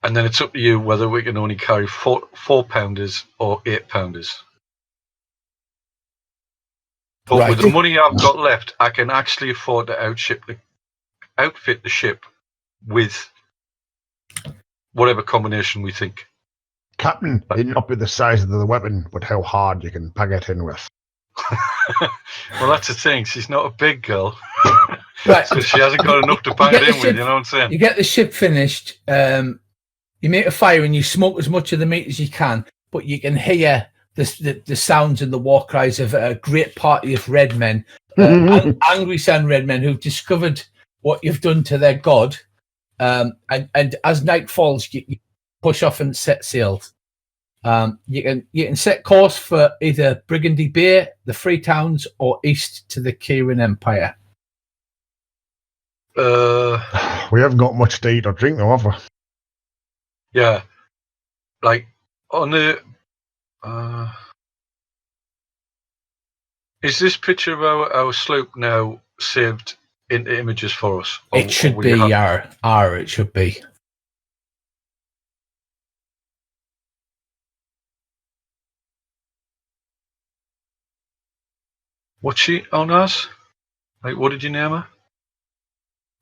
then it's up to you whether we can only carry 4-pounders or 8-pounders. But with the money I've got left, I can actually afford to outfit the ship with whatever combination we think. Captain, it'd not be the size of the weapon, but how hard you can bang it in with. Well, that's the thing. She's not a big girl. Right. So she hasn't got enough to bang it in with, you know what I'm saying? You get the ship finished, you make a fire and you smoke as much of the meat as you can, but you can hear the sounds and the war cries of a great party of red men, angry Sand red men who've discovered what you've done to their god. And as night falls, you push off and set sail. You can set course for either Burgundy Bay, the Free Towns, or east to the Kieran Empire. We haven't got much to eat or drink, though, have we? Yeah. Like, on the... is this picture of our sloop now saved into images for us? It should be, it should be. What's she on us? Like, what did you name her?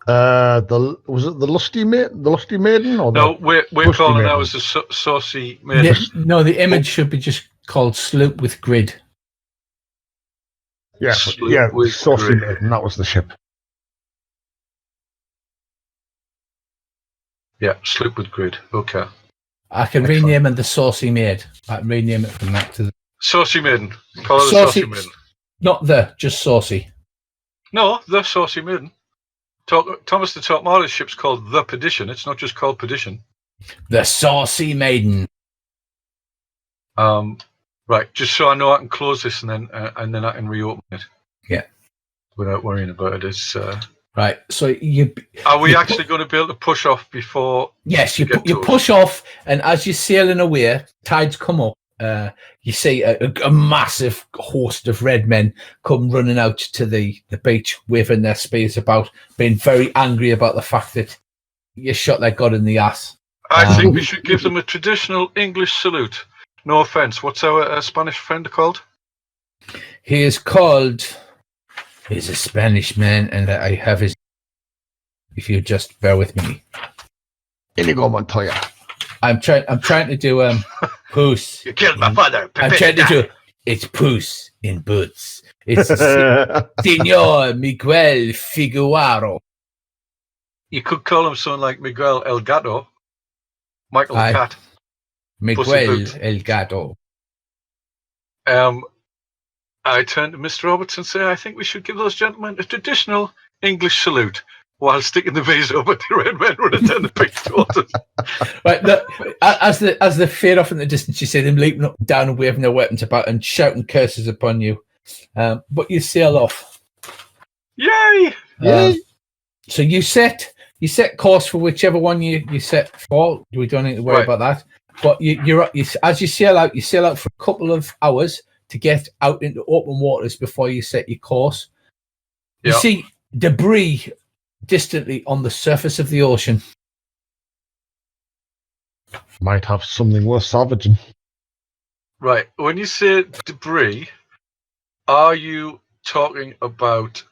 Was it the Lusty Maiden? Or no, we're calling her as the Saucy Maiden. The image should be just called Sloop with Grid. Yeah, Saucy Maiden, that was the ship. Yeah, Sloop with Grid, okay. I can rename it the Saucy Maid. I can rename it from that to the... Saucy Maiden. Call her the Saucy Maiden. Not just Saucy. No, the Saucy Maiden. Thomas the Top Marley's ship's called the Perdition. It's not just called Perdition. The Saucy Maiden. Right, just so I know I can close this and then I can reopen it. Yeah. Without worrying about it. It's right. So are we actually going to be able to push off before? Yes, you push off, and as you're sailing away, tides come up. You see a massive host of red men come running out to the beach, waving their spears about, being very angry about the fact that you shot their god in the ass. I think we should give them a traditional English salute. No offense. What's our Spanish friend called? He's a Spanish man, and I have his... If you just bear with me. Inigo Montoya. I'm trying to do Puss. You killed my father. I'm trying to do it's Puss in Boots. It's Senor Miguel Figuaro. You could call him something like Miguel El Gato. Michael the Cat. Miguel El Gato. I turn to Mr. Roberts and say, I think we should give those gentlemen a traditional English salute while sticking the vase over the red men running down the beach towards us. Right, as they fade off in the distance, you see them leaping up and down and waving their weapons about and shouting curses upon you. But you sail off. Yay! So you set course for whichever one you set for. We don't need to worry about that. But as you sail out for a couple of hours to get out into open waters before you set your course. You see debris distantly on the surface of the ocean. Might have something worth salvaging. Right. When you say debris, are you talking about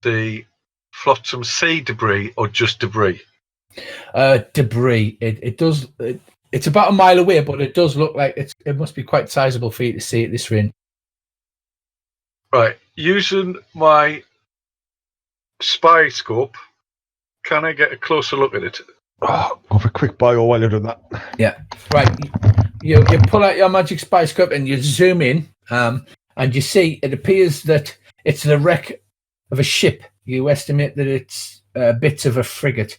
the flotsam sea debris or just debris? Debris. It's about a mile away, but it does look like it must be quite sizable for you to see at this range. Right. Using my spy scope, can I get a closer look at it? Oh, have a quick bio while you're doing that. Yeah. Right. You pull out your magic spy scope and you zoom in, and you see it appears that it's the wreck of a ship. You estimate that it's bits of a frigate.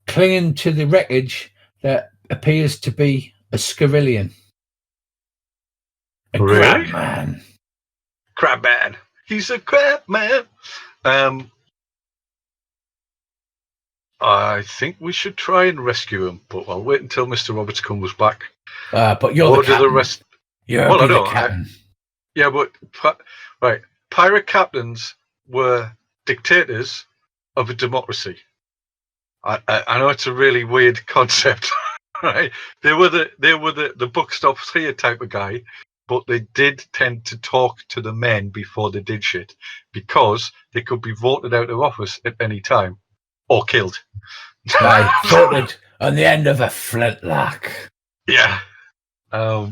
Clinging to the wreckage that appears to be a Scarillion. Really? Crabman. Crabman. He's a crap man. I think we should try and rescue him, but I'll wait until Mr. Roberts comes back. But you're the captain. You're the captain. Yeah, but right, pirate captains were dictators of a democracy. I know it's a really weird concept, right? They were the buck stops here type of guy, but they did tend to talk to the men before they did shit because they could be voted out of office at any time or killed. I voted on the end of a flintlock. Yeah. So,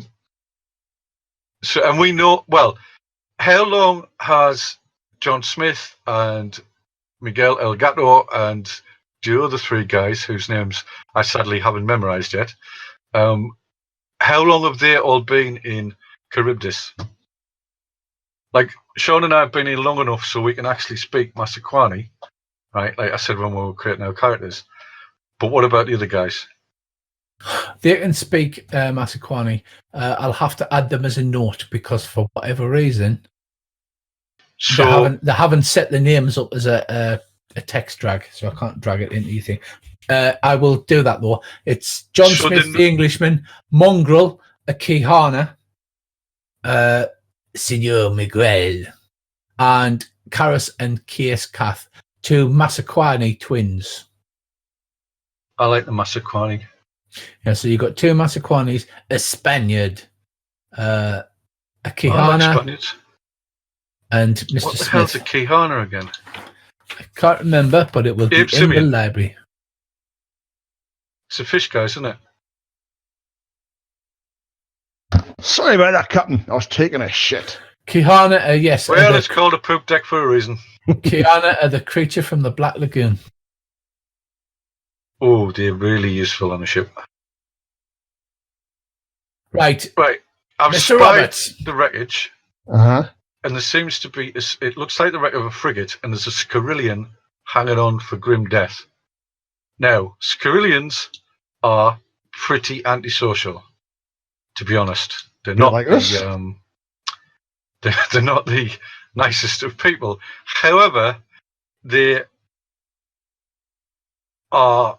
and we know, well, how long has John Smith and Miguel El Gato and the other three guys, whose names I sadly haven't memorized yet, how long have they all been in Charybdis? Like, Sean and I have been here long enough so we can actually speak Masakwani, right? Like I said when we were creating our characters. But what about the other guys? They can speak Masakwani. I'll have to add them as a note because for whatever reason, they haven't set the names up as a text drag, so I can't drag it into anything. I will do that though. It's John Smith, the Englishman, Mongrel, a Kihana, Senor Miguel, and Karas and Kies Kath, two Masakwani twins. I like the Masakwani. Yeah, so you've got two Masakwanis, a Spaniard, a Kihana, and Mr. Smith. What the hell's a Kihana again? I can't remember, but it will be in the library. It's a fish guy, isn't it? Sorry about that, Captain. I was taking a shit. Kihana, yes. Well, it's called a poop deck for a reason. Kihana are the creature from the Black Lagoon. Oh, they're really useful on a ship. Right. I've Mr. spied Roberts. the wreckage. Uh-huh. And there seems to be, it looks like the wreck of a frigate, and there's a Scarillion hanging on for grim death. Now, Scarillions are pretty antisocial, to be honest. They're not like us. They're not the nicest of people. However, they are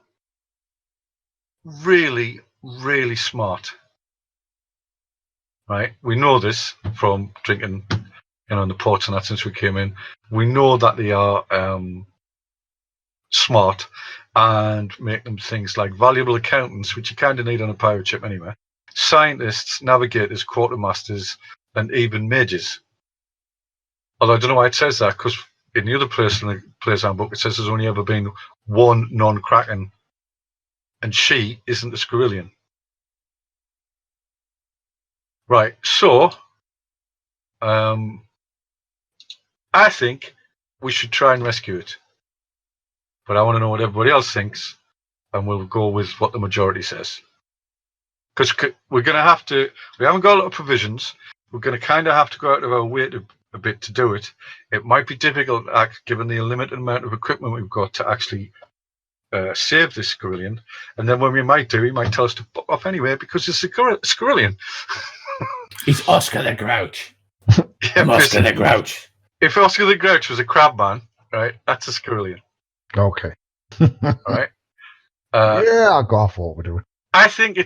really, really smart. Right? We know this from drinking, in the ports and that since we came in. We know that they are smart and make them things like valuable accountants, which you kind of need on a pirate ship anyway, scientists, navigators, quartermasters, and even mages. Although I don't know why it says that, because in the other player's handbook, it says there's only ever been one non-Kraken, and she isn't a Scarillion. Right, so I think we should try and rescue it. But I want to know what everybody else thinks, and we'll go with what the majority says. Because we're going to have to, we haven't got a lot of provisions, we're going to kind of have to go out of our way a bit to do it. It might be difficult, given the limited amount of equipment we've got, to actually save this Scarillion. And then when we might do, he might tell us to fuck off anyway because it's a Scarillion. He's Oscar the Grouch. Yeah, Oscar the Grouch. If Oscar the Grouch was a crab man, right, that's a Scarillion. Okay. All right. Yeah, I'll go off what we're doing. I think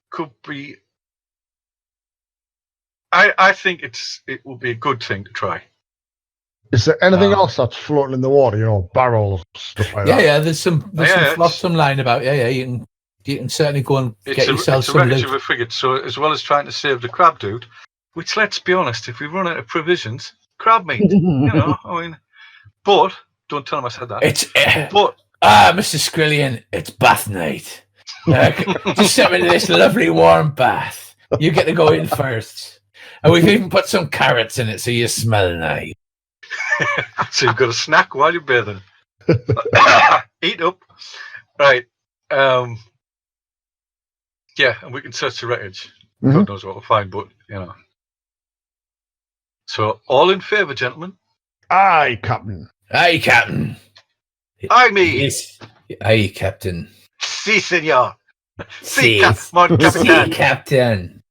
could be. I think it will be a good thing to try. Is there anything else that's floating in the water? Barrels, stuff like that. Yeah. There's some flotsam lying about. Yeah. You can certainly go and get yourself some loot. It's a wreckage of a frigate. So as well as trying to save the crab dude, which let's be honest, if we run out of provisions, crab meat. But don't tell him I said that. Mr. Skrillion, it's bath night. Just send me to this lovely warm bath. You get to go in first. And we've even put some carrots in it so you smell nice. So you've got a snack while you're bathing. Eat up. Right. Yeah, and we can search the wreckage. Mm-hmm. God knows what we'll find, but, So, all in favour, gentlemen? Aye, Captain. Aye, Captain. Aye, me. Yes. Aye, Captain. Si, senor. Si, Captain. Captain.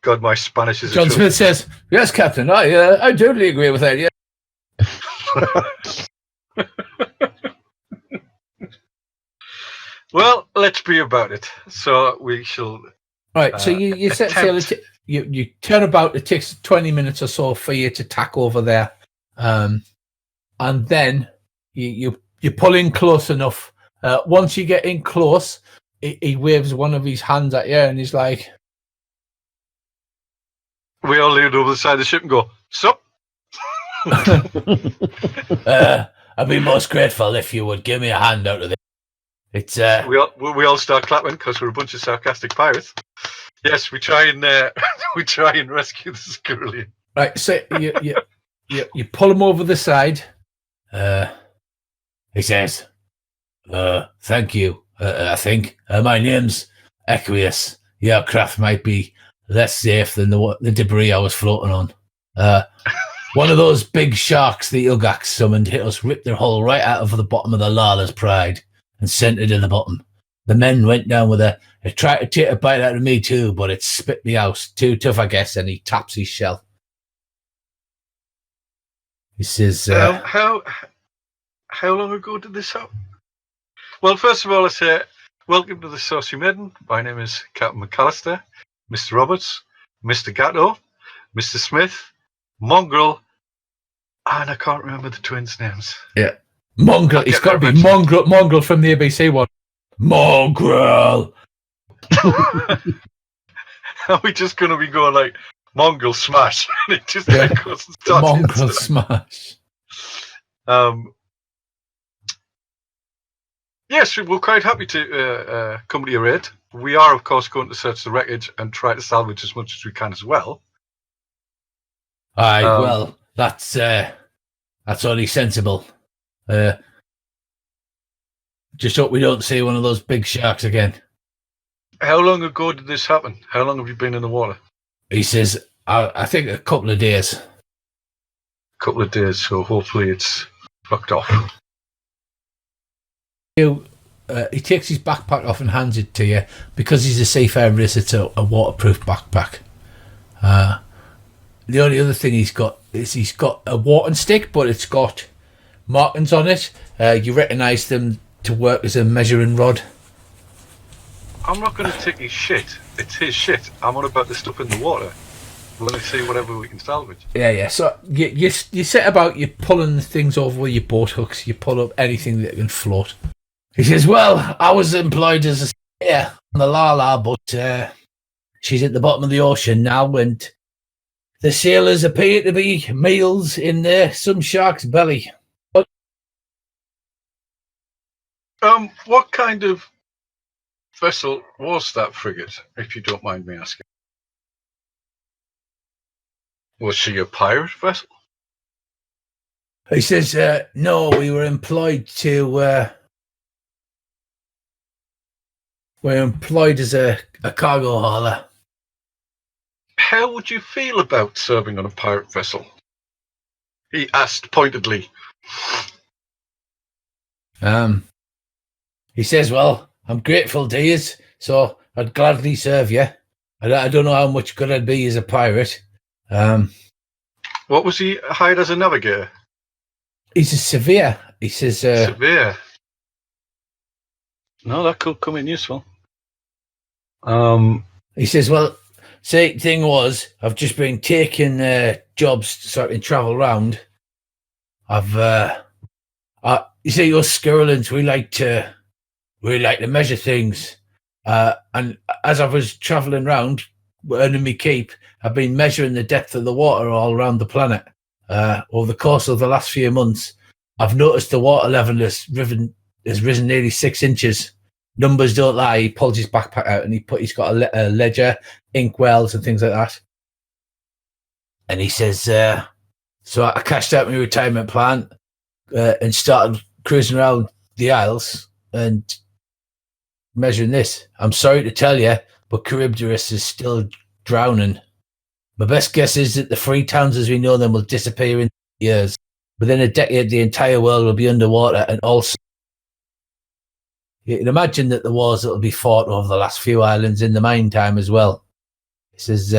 God, my Spanish is John Smith says, "Yes, Captain. I totally agree with that. Yeah." Well, let's be about it. So we shall. Right. So you set sail. You turn about. It takes 20 minutes or so for you to tack over there, and then you pull in close enough. Once you get in close, he waves one of his hands at you, and he's like, we all lean over the side of the ship and go, "Sup?" I'd be most grateful if you would give me a hand out of this. It's we all start clapping because we're a bunch of sarcastic pirates. Yes, we try and rescue the Skirlian. Right, so you pull him over the side. He says, "Thank you. I think my name's Equius. Your craft might be less safe than the debris I was floating on. One of those big sharks the Ugaks summoned hit us, ripped their hull right out of the bottom of the Lala's Pride and sent it to the bottom. The men went down with it tried to take a bite out of me too, but it spit me out. Too tough, I guess." And he taps his shell. He says, how long ago did this happen? Well, first of all, I say, welcome to the Saucy Maiden. My name is Captain McAllister, Mr. Roberts, Mr. Gatto, Mr. Smith, Mongrel, and I can't remember the twins' names. Yeah. Mongrel. It's got to be Mongrel from the ABC one. Mongrel. Are we just going to be going like, Mongrel smash? And it just goes and starts. Mongrel smash. Yes, we're quite happy to come to your aid. We are, of course, going to search the wreckage and try to salvage as much as we can as well. Aye, well, that's only sensible. Just hope we don't see one of those big sharks again. How long ago did this happen? How long have you been in the water? He says, I think a couple of days. A couple of days, so hopefully it's fucked off. He takes his backpack off and hands it to you. Because he's a seafarer, it's a waterproof backpack. The only other thing he's got is he's got a walking stick, but it's got markings on it. You recognise them to work as a measuring rod. I'm not going to take his shit. It's his shit. I'm on about the stuff in the water. We're going to see whatever we can salvage. Yeah. So you set about you pulling things over with your boat hooks. You pull up anything that can float. He says, "Well, I was employed as a sailor on the Lala, but she's at the bottom of the ocean now, and the sailors appear to be meals in some shark's belly." But what kind of vessel was that frigate, if you don't mind me asking? Was she a pirate vessel? He says, "No, we were employed as a cargo hauler." How would you feel about serving on a pirate vessel? He asked pointedly. He says, "Well, I'm grateful to you, so I'd gladly serve you. I don't know how much good I'd be as a pirate." What was he hired as a navigator? He's a severe. He says, severe. No, that could come in useful. He says, "Well, see, thing was, I've just been taking jobs so I can travel around. You see, us Skirlians, we like to measure things. And as I was traveling around, earning me keep, I've been measuring the depth of the water all around the planet. Over the course of the last few months, I've noticed the water level has risen nearly 6 inches. Numbers don't lie." He pulls his backpack out and he's got a ledger, inkwells and things like that. And he says, "So I cashed out my retirement plan and started cruising around the Isles and measuring this. I'm sorry to tell you, but Charybdis is still drowning. My best guess is that the free towns as we know them will disappear in years. Within a decade, the entire world will be underwater, and also you can imagine that the wars that will be fought over the last few islands in the main time as well." He says,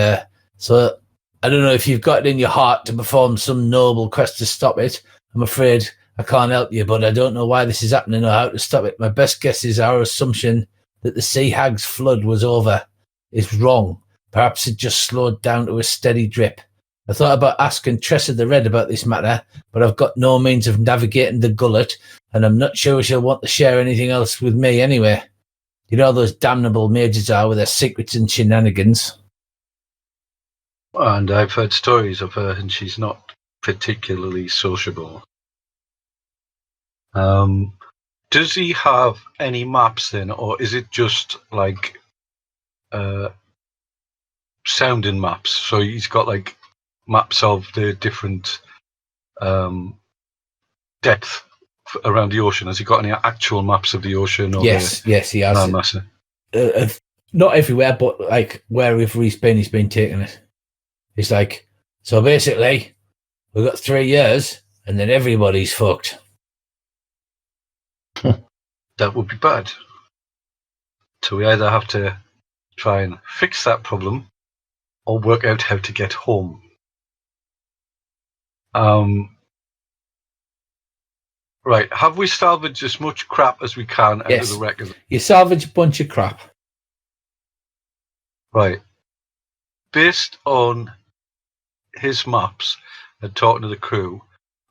So I don't know if you've got it in your heart to perform some noble quest to stop it. I'm afraid I can't help you, but I don't know why this is happening or how to stop it. My best guess is our assumption that the sea hag's flood was over is wrong. Perhaps it just slowed down to a steady drip. I thought about asking Tressa the Red about this matter, but I've got no means of navigating the gullet, and I'm not sure she'll want to share anything else with me anyway. You know how those damnable mages are with their secrets and shenanigans. And I've heard stories of her, and she's not particularly sociable. Does he have any maps then, or is it just like sounding maps? So he's got like maps of the different depth around the ocean. Has he got any actual maps of the ocean? Or yes, he has. landmasses? Not everywhere, but like wherever he's been taking it. It's like, so basically, we've got 3 years, and then everybody's fucked. That would be bad. So we either have to try and fix that problem or work out how to get home. Right, have we salvaged as much crap as we can out of the wreck? You salvage a bunch of crap. Right. Based on his maps and talking to the crew,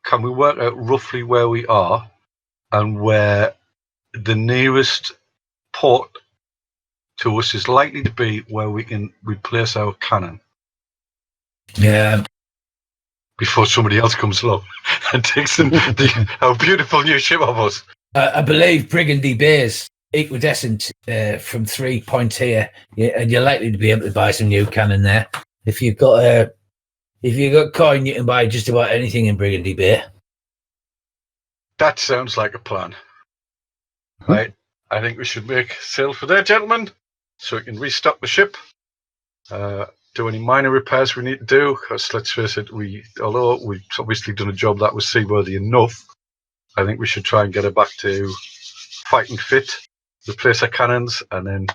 can we work out roughly where we are and where the nearest port to us is likely to be, where we can replace our cannon? Yeah. Before somebody else comes along and takes our beautiful new ship off us. I believe Brigandy Bay's equidistant from 3 points here, and you're likely to be able to buy some new cannon there. If you've got coin, you can buy just about anything in Brigandy Bay. That sounds like a plan. Right, I think we should make sail for there, gentlemen, so we can restock the ship. Do any minor repairs we need to do, because let's face it, although we've obviously done a job that was seaworthy enough, I think we should try and get her back to fighting fit, replace our cannons, and then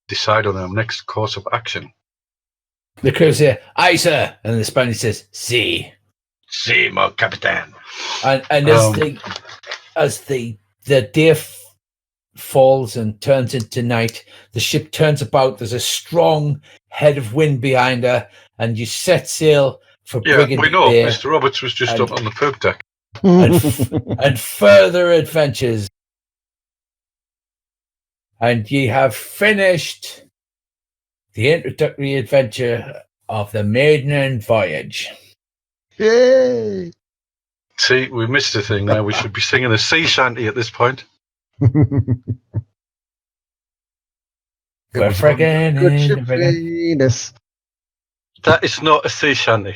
decide on our next course of action. The crew say, "Aye, sir," and the Spanish says, "Si." Si, mon capitaine. And as the day falls and turns into night, the ship turns about. There's a strong head of wind behind her, and you set sail for Brigandy we know. Bay. Mr. Roberts was just up on the poop deck. and further adventures. And ye have finished the introductory adventure of the Maiden Voyage. Yay! See, we missed a thing there. We should be singing a sea shanty at this point. We're friggin' Good in ship the friggin'. Venus. That is not a sea shanty.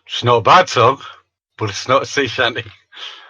It's not a bad song, but it's not a sea shanty.